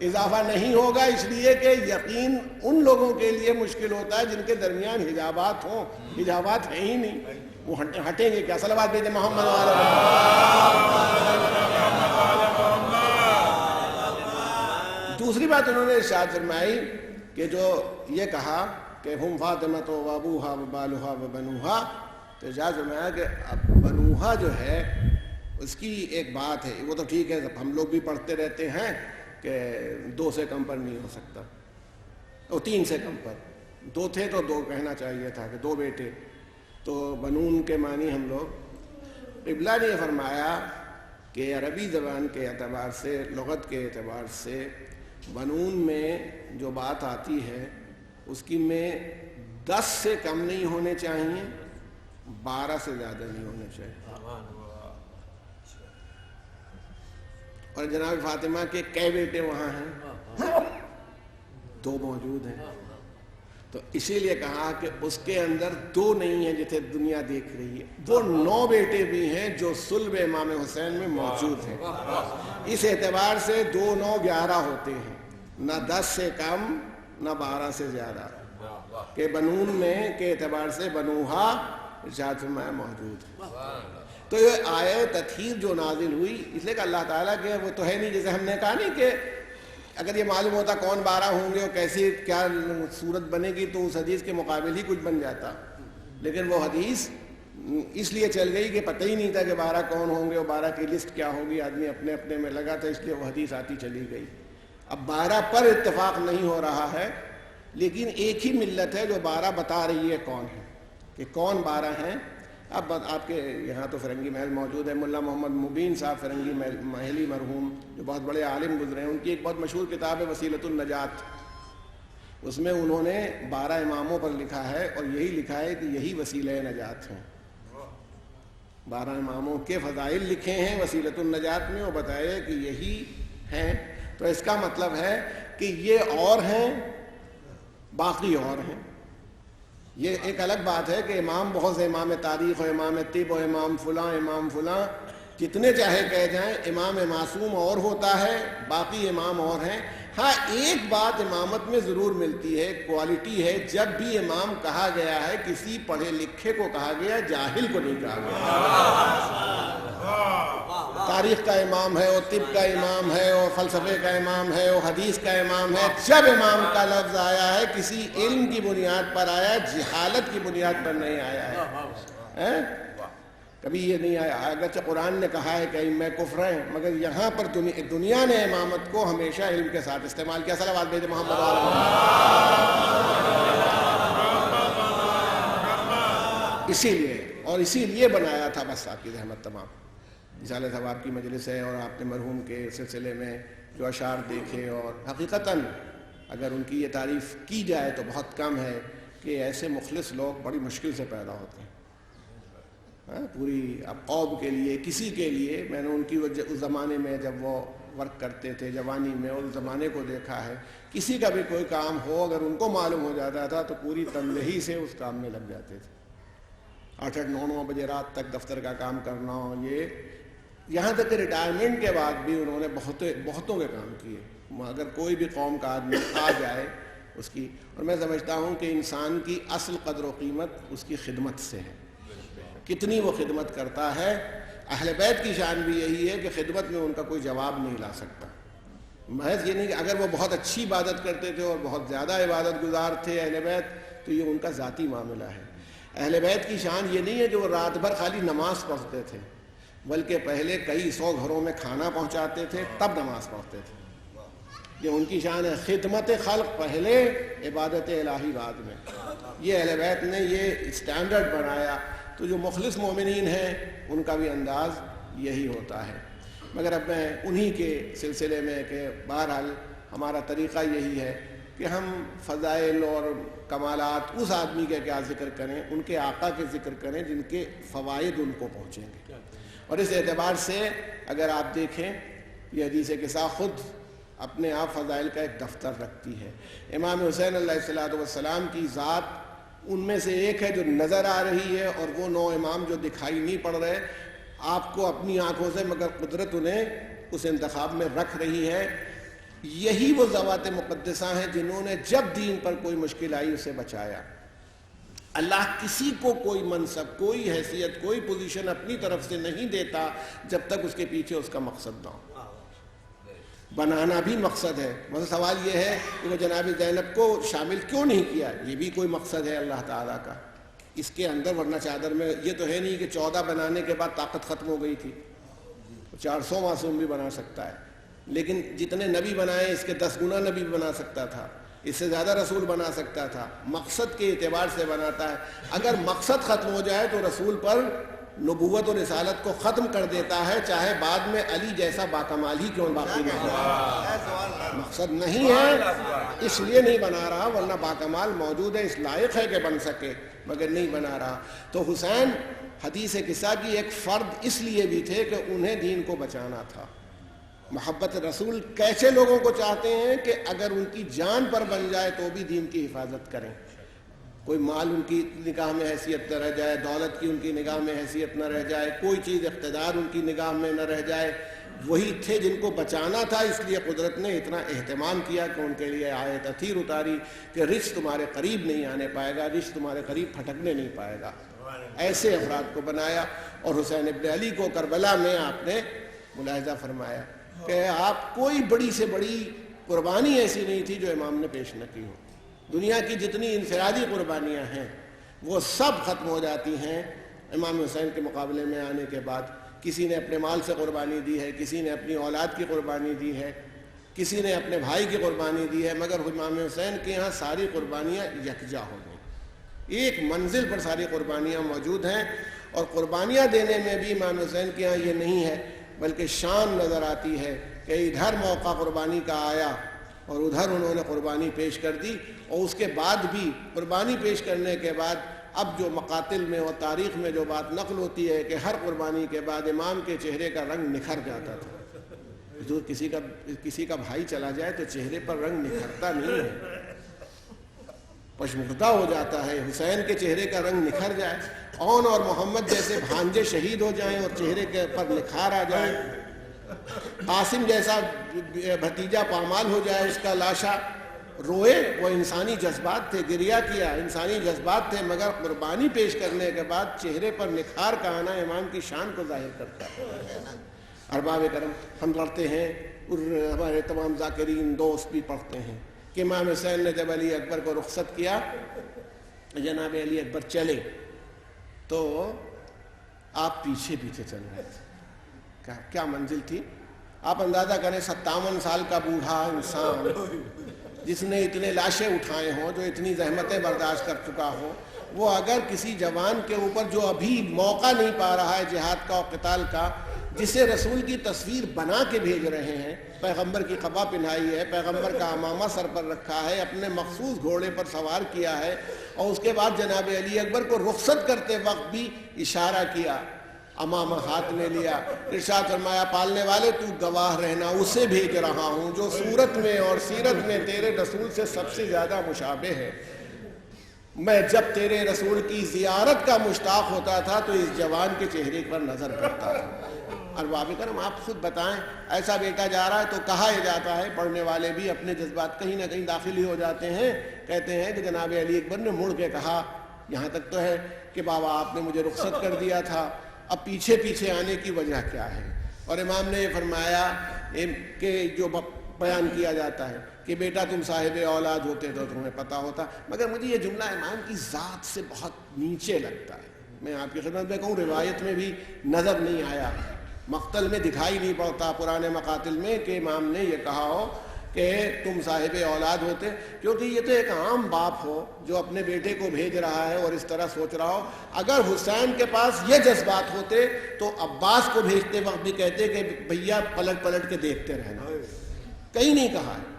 اضافہ نہیں ہوگا، اس لیے کہ یقین ان لوگوں کے لیے مشکل ہوتا ہے جن کے درمیان حجابات ہوں، حجابات ہیں ہی نہیں، وہ ہٹیں گے کیا؟ صلوات بھیجیں محمد وعلی محمد۔ دوسری بات انہوں نے ارشاد فرمائی کہ جو یہ کہا کہ ہم فاطمہ و ابوہا و بالہا و بنوہا، تو ارشاد فرمایا کہ اب بنوہا جو ہے اس کی ایک بات ہے، وہ تو ٹھیک ہے ہم لوگ بھی پڑھتے رہتے ہیں کہ 2 سے کم پر نہیں ہو سکتا، اور 3 سے کم پر، 2 تھے تو 2 کہنا چاہیے تھا کہ 2 بیٹے، تو بنون کے معنی ہم لوگ۔ قبلہ نے فرمایا کہ عربی زبان کے اعتبار سے، لغت کے اعتبار سے بنون میں جو بات آتی ہے اس کی میں 10 سے کم نہیں ہونے چاہیے، 12 سے زیادہ نہیں ہونے چاہیے۔ اور جناب فاطمہ کے کئی بیٹے وہاں ہیں؟ 2 موجود ہیں۔ تو اسی لیے کہا کہ اس کے اندر 2 نہیں ہیں جسے دنیا دیکھ رہی ہے، وہ 9 بیٹے بھی ہیں جو صلب امام حسین میں موجود ہیں۔ اس اعتبار سے 2 9 11 ہوتے ہیں، نہ 10 سے کم نہ 12 سے زیادہ، کہ بنون میں کے اعتبار سے بنوہا ارشاد فرمایا موجود ہے۔ تو یہ آیت تطہیر جو نازل ہوئی اس لیے کہ اللہ تعالیٰ کے وہ تو ہے نہیں، جیسے ہم نے کہا نہیں کہ اگر یہ معلوم ہوتا کون 12 ہوں گے اور کیسی کیا صورت بنے گی تو اس حدیث کے مقابل ہی کچھ بن جاتا، لیکن وہ حدیث اس لیے چل گئی کہ پتہ ہی نہیں تھا کہ 12 کون ہوں گے اور 12 کی لسٹ کیا ہوگی، آدمی اپنے اپنے میں لگا تھا، اس لیے وہ حدیث آتی چلی گئی۔ اب 12 پر اتفاق نہیں ہو رہا ہے، لیکن ایک ہی ملت ہے جو 12 بتا رہی ہے کون ہے، کہ کون 12 ہیں۔ اب آپ کے یہاں تو فرنگی محل موجود ہے، ملا محمد مبین صاحب فرنگی محلی مرحوم جو بہت بڑے عالم گزرے ہیں، ان کی ایک بہت مشہور کتاب ہے وسیلۃ النجات، اس میں انہوں نے 12 اماموں پر لکھا ہے اور یہی لکھا ہے کہ یہی وسیلہ نجات ہیں۔ 12 اماموں کے فضائل لکھے ہیں وسیلۃ النجات میں اور بتایا کہ یہی ہیں، تو اس کا مطلب ہے کہ یہ اور ہیں باقی اور ہیں۔ یہ ایک الگ بات ہے کہ امام بہت سے، امام تاریخ و امام طب و امام فلاں جتنے چاہے کہہ جائیں، امام معصوم اور ہوتا ہے، باقی امام اور ہیں۔ ہاں ایک بات امامت میں ضرور ملتی ہے، کوالٹی ہے، جب بھی امام کہا گیا ہے کسی پڑھے لکھے کو کہا گیا، جاہل کو نہیں کہا گیا۔ تاریخ کا امام ہے اور طب کا امام ہے اور فلسفے کا امام ہے اور حدیث کا امام ہے، جب امام کا لفظ آیا ہے کسی علم کی بنیاد پر آیا ہے، جہالت کی بنیاد پر نہیں آیا ہے۔ کبھی یہ نہیں آیا، اگرچہ قرآن نے کہا ہے کہ ائمہ کفر ہیں، مگر یہاں پر دنیا نے امامت کو ہمیشہ علم کے ساتھ استعمال کیا۔ صلوات بھیجے محمد اسی لیے بنایا تھا بس آپ کی رحمت تمام۔ جالے صاحب آپ کی مجلس ہے اور آپ نے مرحوم کے سلسلے میں جو اشعار دیکھے، اور حقیقتاً اگر ان کی یہ تعریف کی جائے تو بہت کم ہے کہ ایسے مخلص لوگ بڑی مشکل سے پیدا ہوتے ہیں۔ پوری اب قوم کے لیے، کسی کے لیے، میں نے ان کی اس زمانے میں جب وہ ورک کرتے تھے جوانی میں، اور اس زمانے کو دیکھا ہے، کسی کا بھی کوئی کام ہو اگر ان کو معلوم ہو جاتا تھا تو پوری تندہی سے اس کام میں لگ جاتے تھے۔ 8 9 بجے رات تک دفتر کا کام کرنا، یہ یہاں تک کہ ریٹائرمنٹ کے بعد بھی انہوں نے بہتوں کے کام کیے۔ اگر کوئی بھی قوم کا آدمی آ جائے اس کی، اور میں سمجھتا ہوں کہ انسان کی اصل قدر و قیمت اس کی خدمت سے ہے، کتنی وہ خدمت کرتا ہے۔ اہل بیت کی شان بھی یہی ہے کہ خدمت میں ان کا کوئی جواب نہیں لا سکتا۔ محض یہ نہیں کہ اگر وہ بہت اچھی عبادت کرتے تھے اور بہت زیادہ عبادت گزار تھے اہل بیت، تو یہ ان کا ذاتی معاملہ ہے۔ اہل بیت کی شان یہ نہیں ہے کہ وہ رات بھر خالی نماز پڑھتے تھے، بلکہ پہلے کئی 100 گھروں میں کھانا پہنچاتے تھے تب نماز پڑھتے تھے۔ یہ ان کی شان ہے، خدمت خلق پہلے، عبادت الہی بعد میں۔ یہ اہل بیت نے یہ اسٹینڈرڈ بنایا، تو جو مخلص مومنین ہیں ان کا بھی انداز یہی ہوتا ہے۔ مگر اب میں انہی کے سلسلے میں کہ بہرحال ہمارا طریقہ یہی ہے کہ ہم فضائل اور کمالات اس آدمی کے کیا ذکر کریں، ان کے آقا کے ذکر کریں جن کے فوائد ان کو پہنچیں گے۔ اور اس اعتبار سے اگر آپ دیکھیں یہ حدیث قصہ خود اپنے آپ فضائل کا ایک دفتر رکھتی ہے۔ امام حسین علیہ السلام کی ذات ان میں سے ایک ہے جو نظر آ رہی ہے، اور وہ 9 امام جو دکھائی نہیں پڑ رہے آپ کو اپنی آنکھوں سے، مگر قدرت انہیں اس انتخاب میں رکھ رہی ہے۔ یہی وہ ذوات مقدسہ ہیں جنہوں نے جب دین پر کوئی مشکل آئی اسے بچایا۔ اللہ کسی کو کوئی منصب، کوئی حیثیت، کوئی پوزیشن اپنی طرف سے نہیں دیتا جب تک اس کے پیچھے اس کا مقصد نہ ہو۔ بنانا بھی مقصد ہے۔ مثلا سوال یہ ہے کہ وہ جناب زینب کو شامل کیوں نہیں کیا، یہ بھی کوئی مقصد ہے اللہ تعالیٰ کا اس کے اندر، ورنہ چادر میں یہ تو ہے نہیں کہ 14 بنانے کے بعد طاقت ختم ہو گئی تھی، 400 معصوم بھی بنا سکتا ہے، لیکن جتنے نبی بنائے اس کے 10 گنا نبی بنا سکتا تھا، اس سے زیادہ رسول بنا سکتا تھا۔ مقصد کے اعتبار سے بناتا ہے۔ اگر مقصد ختم ہو جائے تو رسول پر نبوت و رسالت کو ختم کر دیتا ہے، چاہے بعد میں علی جیسا باکمال ہی کیوں باقی نہ ہو۔ مقصد نہیں ہے اس لیے نہیں بنا رہا، ورنہ باکمال موجود ہے، اس لائق ہے کہ بن سکے، مگر نہیں بنا رہا۔ تو حسین حدیث قصہ کی ایک فرد اس لیے بھی تھے کہ انہیں دین کو بچانا تھا۔ محبت رسول کیسے لوگوں کو چاہتے ہیں کہ اگر ان کی جان پر بن جائے تو بھی دین کی حفاظت کریں۔ کوئی مال ان کی نگاہ میں حیثیت نہ رہ جائے، دولت کی ان کی نگاہ میں حیثیت نہ رہ جائے، کوئی چیز اقتدار ان کی نگاہ میں نہ رہ جائے۔ وہی تھے جن کو بچانا تھا، اس لیے قدرت نے اتنا اہتمام کیا کہ ان کے لیے آیت اثیر اتاری کہ رچھ تمہارے قریب نہیں آنے پائے گا، رچھ تمہارے قریب پھٹکنے نہیں پائے گا۔ ایسے افراد کو بنایا، اور حسین ابن علی کو کربلا میں آپ نے ملاحظہ فرمایا کہ آپ کوئی بڑی سے بڑی قربانی ایسی نہیں تھی جو امام نے پیش نہ کی ہو۔ دنیا کی جتنی انفرادی قربانیاں ہیں وہ سب ختم ہو جاتی ہیں امام حسین کے مقابلے میں آنے کے بعد۔ کسی نے اپنے مال سے قربانی دی ہے، کسی نے اپنی اولاد کی قربانی دی ہے، کسی نے اپنے بھائی کی قربانی دی ہے، مگر امام حسین کے یہاں ساری قربانیاں یکجا ہو گئیں۔ ایک منزل پر ساری قربانیاں موجود ہیں، اور قربانیاں دینے میں بھی امام حسین کے یہاں یہ نہیں ہے، بلکہ شان نظر آتی ہے کہ ادھر موقع قربانی کا آیا اور ادھر انہوں نے قربانی پیش کر دی، اور اس کے بعد بھی قربانی پیش کرنے کے بعد اب جو مقاتل میں اور تاریخ میں جو بات نقل ہوتی ہے کہ ہر قربانی کے بعد امام کے چہرے کا رنگ نکھر جاتا تھا۔ جو کسی کا بھائی چلا جائے تو چہرے پر رنگ نکھرتا نہیں ہے، پشمردہ ہو جاتا ہے۔ حسین کے چہرے کا رنگ نکھر جائے، اون اور محمد جیسے بھانجے شہید ہو جائیں اور چہرے کے پر نکھار آ جائے، قاسم جیسا بھتیجا پامال ہو جائے، اس کا لاشا روئے، وہ انسانی جذبات تھے، گریہ کیا، انسانی جذبات تھے، مگر قربانی پیش کرنے کے بعد چہرے پر نکھار کا آنا امام کی شان کو ظاہر کرتا ہے۔ ارباب کرم، ہم پڑھتے ہیں اور ہمارے تمام ذاکرین دوست بھی پڑھتے ہیں کہ امام حسین نے جب علی اکبر کو رخصت کیا، جناب علی اکبر چلے تو آپ پیچھے پیچھے چل رہے تھے۔ کیا منزل تھی؟ آپ اندازہ کریں 57 سال کا بوڑھا انسان جس نے اتنے لاشیں اٹھائے ہوں، جو اتنی زحمتیں برداشت کر چکا ہو، وہ اگر کسی جوان کے اوپر جو ابھی موقع نہیں پا رہا ہے جہاد کا اور قتال کا، جسے رسول کی تصویر بنا کے بھیج رہے ہیں، پیغمبر کی قبا پہنائی ہے، پیغمبر کا عمامہ سر پر رکھا ہے، اپنے مخصوص گھوڑے پر سوار کیا ہے، اور اس کے بعد جناب علی اکبر کو رخصت کرتے وقت بھی اشارہ کیا، امامہ ہاتھ میں لیا، ارشاد فرمایا پالنے والے تو گواہ رہنا، اسے بھیج رہا ہوں جو صورت میں اور سیرت میں تیرے رسول سے سب سے زیادہ مشابہ ہے۔ میں جب تیرے رسول کی زیارت کا مشتاق ہوتا تھا تو اس جوان کے چہرے پر نظر پڑتا تھا۔ ارباب کرم، آپ خود بتائیں، ایسا بیٹا جا رہا ہے تو کہا یہ جاتا ہے، پڑھنے والے بھی اپنے جذبات کہیں نہ کہیں داخل ہی ہو جاتے ہیں، کہتے ہیں کہ جناب علی اکبر نے مڑ کے کہا، یہاں تک تو ہے کہ بابا آپ نے مجھے رخصت کر دیا تھا، اب پیچھے پیچھے آنے کی وجہ کیا ہے؟ اور امام نے یہ فرمایا کہ جو بیان کیا جاتا ہے کہ بیٹا تم صاحب اولاد ہوتے تو تمہیں پتہ ہوتا، مگر مجھے یہ جملہ امام کی ذات سے بہت نیچے لگتا ہے۔ میں آپ کی خدمت میں کہوں، روایت میں بھی نظر نہیں آیا، مقتل میں دکھائی نہیں پڑتا پرانے مقاتل میں کہ امام نے یہ کہا ہو کہ تم صاحب اولاد ہوتے، کیونکہ یہ تو ایک عام باپ ہو جو اپنے بیٹے کو بھیج رہا ہے اور اس طرح سوچ رہا ہو۔ اگر حسین کے پاس یہ جذبات ہوتے تو عباس کو بھیجتے وقت بھی کہتے کہ بھیا پلٹ پلٹ کے دیکھتے رہنا، کہیں نہیں کہا ہے۔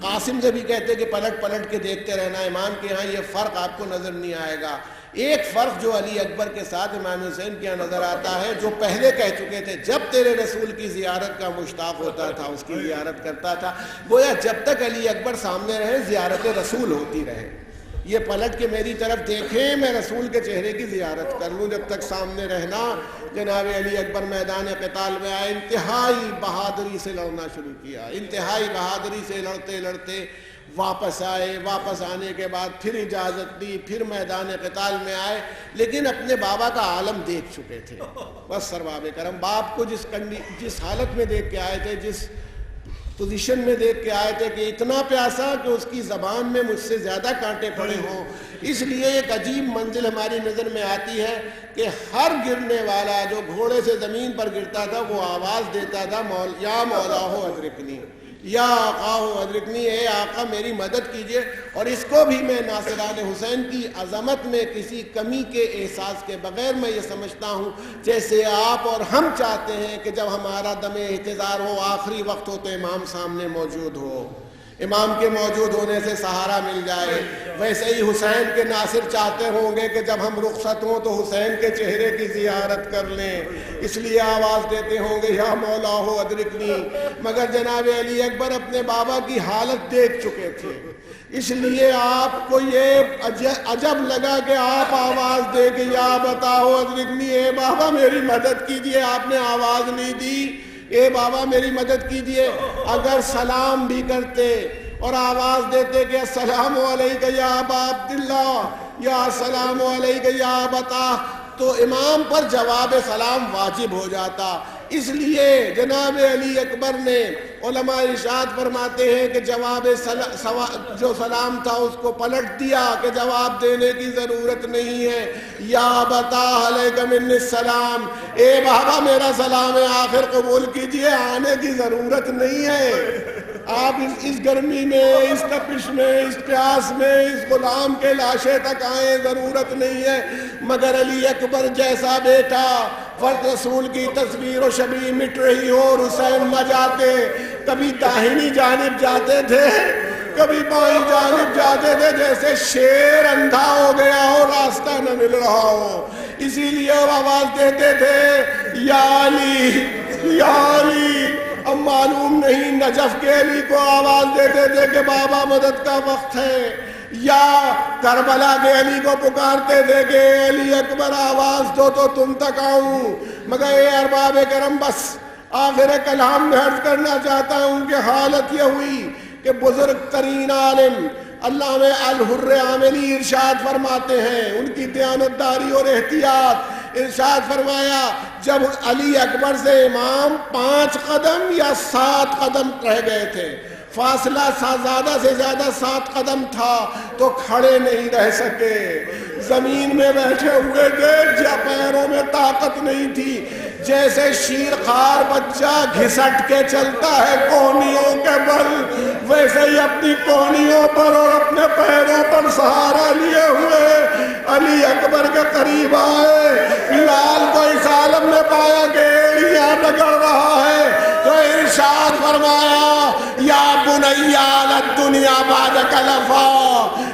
قاسم سے بھی کہتے کہ پلٹ پلٹ کے دیکھتے رہنا۔ امام کے ہاں یہ فرق آپ کو نظر نہیں آئے گا۔ ایک فرق جو علی اکبر کے ساتھ امام حسین کے یہاں نظر آتا ہے، جو پہلے کہہ چکے تھے جب تیرے رسول کی زیارت کا مشتاق ہوتا تھا اس کی زیارت کرتا تھا، گویا جب تک علی اکبر سامنے رہے زیارت رسول ہوتی رہے۔ یہ پلٹ کے میری طرف دیکھیں، میں رسول کے چہرے کی زیارت کر لوں، جب تک سامنے رہنا۔ جناب علی اکبر میدان قتال میں آئے، انتہائی بہادری سے لڑنا شروع کیا، انتہائی بہادری سے لڑتے لڑتے واپس آئے، واپس آنے کے بعد پھر اجازت دی، پھر میدان قتال میں آئے، لیکن اپنے بابا کا عالم دیکھ چکے تھے۔ بس سرباب کرم، باپ کو جس حالت میں دیکھ کے آئے تھے، جس پوزیشن میں دیکھ کے آئے تھے کہ اتنا پیاسا کہ اس کی زبان میں مجھ سے زیادہ کانٹے پڑے ہوں، اس لیے ایک عجیب منزل ہماری نظر میں آتی ہے کہ ہر گرنے والا جو گھوڑے سے زمین پر گرتا تھا وہ آواز دیتا تھا، یا مولا ہو ادرکنی، یا آقا ہو ادرکنی، اے آقا میری مدد کیجئے۔ اور اس کو بھی میں ناصران حسین کی عظمت میں کسی کمی کے احساس کے بغیر میں یہ سمجھتا ہوں جیسے آپ اور ہم چاہتے ہیں کہ جب ہمارا دم احتضار ہو، آخری وقت ہو، تو امام سامنے موجود ہو، امام کے موجود ہونے سے سہارا مل جائے، ویسے ہی حسین کے ناصر چاہتے ہوں گے کہ جب ہم رخصت ہوں تو حسین کے چہرے کی زیارت کر لیں، اس لیے آواز دیتے ہوں گے یا مولا ہو ادرکنی۔ مگر جناب علی اکبر اپنے بابا کی حالت دیکھ چکے تھے، اس لیے آپ کو یہ عجب لگا کہ آپ آواز دے کے یا بتاؤ ادرکنی، اے بابا میری مدد کیجئے، آپ نے آواز نہیں دی، اے بابا میری مدد کیجئے۔ اگر سلام بھی کرتے اور آواز دیتے کہ السلام علیکم یا ابا عبداللہ، یا السلام علیکم یا ابتا، تو امام پر جواب سلام واجب ہو جاتا۔ اس لیے جناب علی اکبر نے، علماء ارشاد فرماتے ہیں کہ جواب جو سلام تھا اس کو پلٹ دیا کہ جواب دینے کی ضرورت نہیں ہے، یا بتا علیکم من السلام، اے بابا میرا سلام ہے آخر قبول کیجئے، آنے کی ضرورت نہیں ہے۔ آپ اس گرمی میں، اس تپش میں، اس پیاس میں اس غلام کے لاشے تک آئیں، ضرورت نہیں ہے۔ مگر علی اکبر جیسا بیٹا، فرد رسول کی تصویر و شبیہ مٹ رہی ہو اور حسین نہ جاتے، کبھی داہنی جانب جاتے تھے، کبھی بائیں جانب جاتے تھے، جیسے شیر اندھا ہو گیا ہو، راستہ نہ مل رہا ہو۔ اسی لیے وہ آواز دیتے تھے یا علی یا علی۔ اب معلوم نہیں نجف کے علی کو آواز دیتے تھے کہ بابا مدد کا وقت ہے، یا کربلا کے علی کو پکارتے تھے کہ اے علی اکبر آواز دو تو تم تک آؤں۔ مگر اے ارباب کرم، بس آخر کلام میں عرض کرنا چاہتا ہوں کہ حالت یہ ہوئی کہ بزرگ ترین عالم علامہ الحر عاملی ارشاد فرماتے ہیں، ان کی دیانتداری اور احتیاط، ارشاد فرمایا جب علی اکبر سے امام 5 قدم یا 7 قدم رہ گئے تھے، فاصلہ زیادہ سے زیادہ 7 قدم تھا، تو کھڑے نہیں رہ سکے، زمین میں بیٹھے ہوئے تھے، پیروں میں طاقت نہیں تھی۔ جیسے شیرخوار بچہ گھسٹ کے چلتا ہے کونیوں کے بل، ویسے ہی اپنی کونیوں پر اور اپنے پیروں پر سہارا لیے ہوئے علی اکبر کے قریب آئے۔ لال کو اس عالم میں پایا کہ ایڑیاں رگڑ رہا ہے، تو ارشاد فرمایا یا بنیا للدنیا بعدک لفا،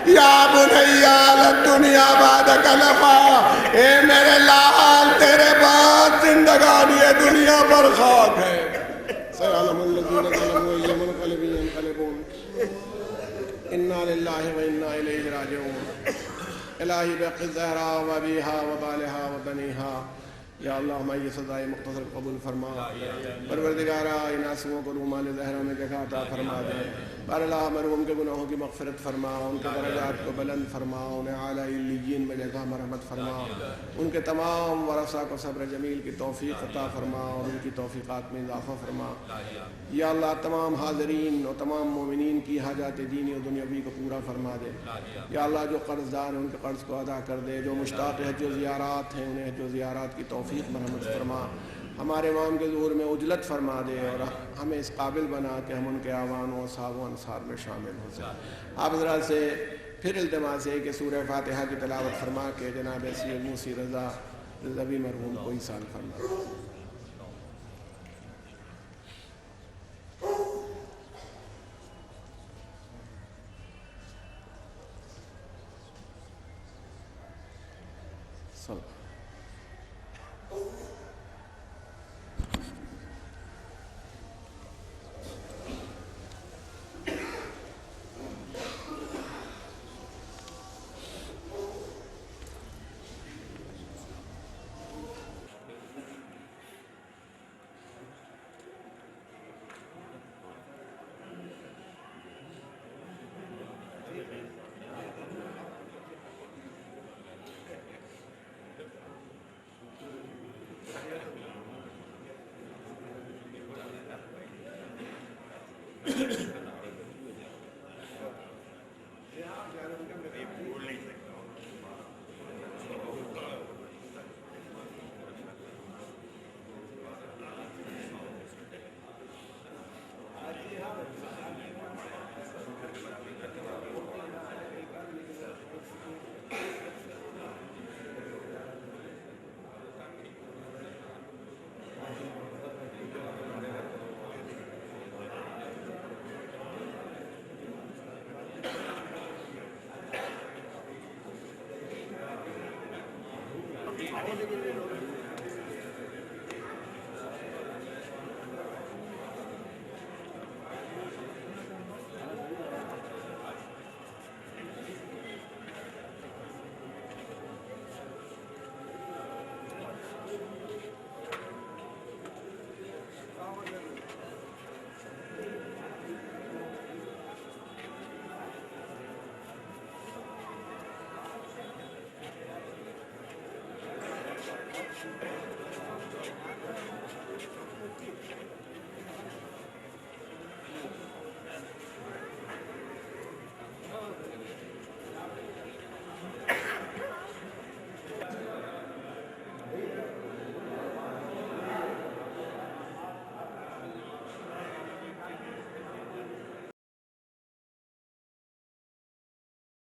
یا بنیا للدنیا بعدک لفا، اے میرے لال تیرے بعد زندگانی دنیا پر خاک ہے۔ سیعلم الذین ظلموا ای منقلب ینقلبون، انا للہ و انا الیہ راجعون۔ الہی بحق الزہرا و ابیہا و بالہا و بنیہا، یا اللہ ہماری یہ سزائے مختصر قبول فرما، پروردگارہ ان آنسوؤں کو رومال زہرا میں جگہ عطا فرما دے، بار اللہ مرحوم کے گناہوں کی مغفرت فرما، ان کے درجات کو بلند فرما، انہیں اعلیٰ علیین میں جگہ مرحمت فرما، ان کے تمام ورثاء کو صبر جمیل کی توفیق عطا فرما اور ان کی توفیقات میں اضافہ فرما۔ یا اللہ تمام حاضرین اور تمام مومنین کی حاجات دینی و دنیاوی کو پورا فرما دے۔ یا اللہ جو قرض دار ہیں ان کے قرض کو ادا کر دے، جو مشتاق حج و زیارات ہیں انہیں حج و زیارات کی توفیق مرحمت فرما، ہمارے امام کے ظہور میں عجلت فرما دے اور ہمیں اس قابل بنا کہ ہم ان کے اعوان و اصحاب و انصار میں شامل ہو سکیں۔ آپ حضرات سے پھر التماس ہے کہ سورہ فاتحہ کی تلاوت فرما کے جناب سید موسی رضا رضوی مرحوم کو ایصال فرما۔ Thank you.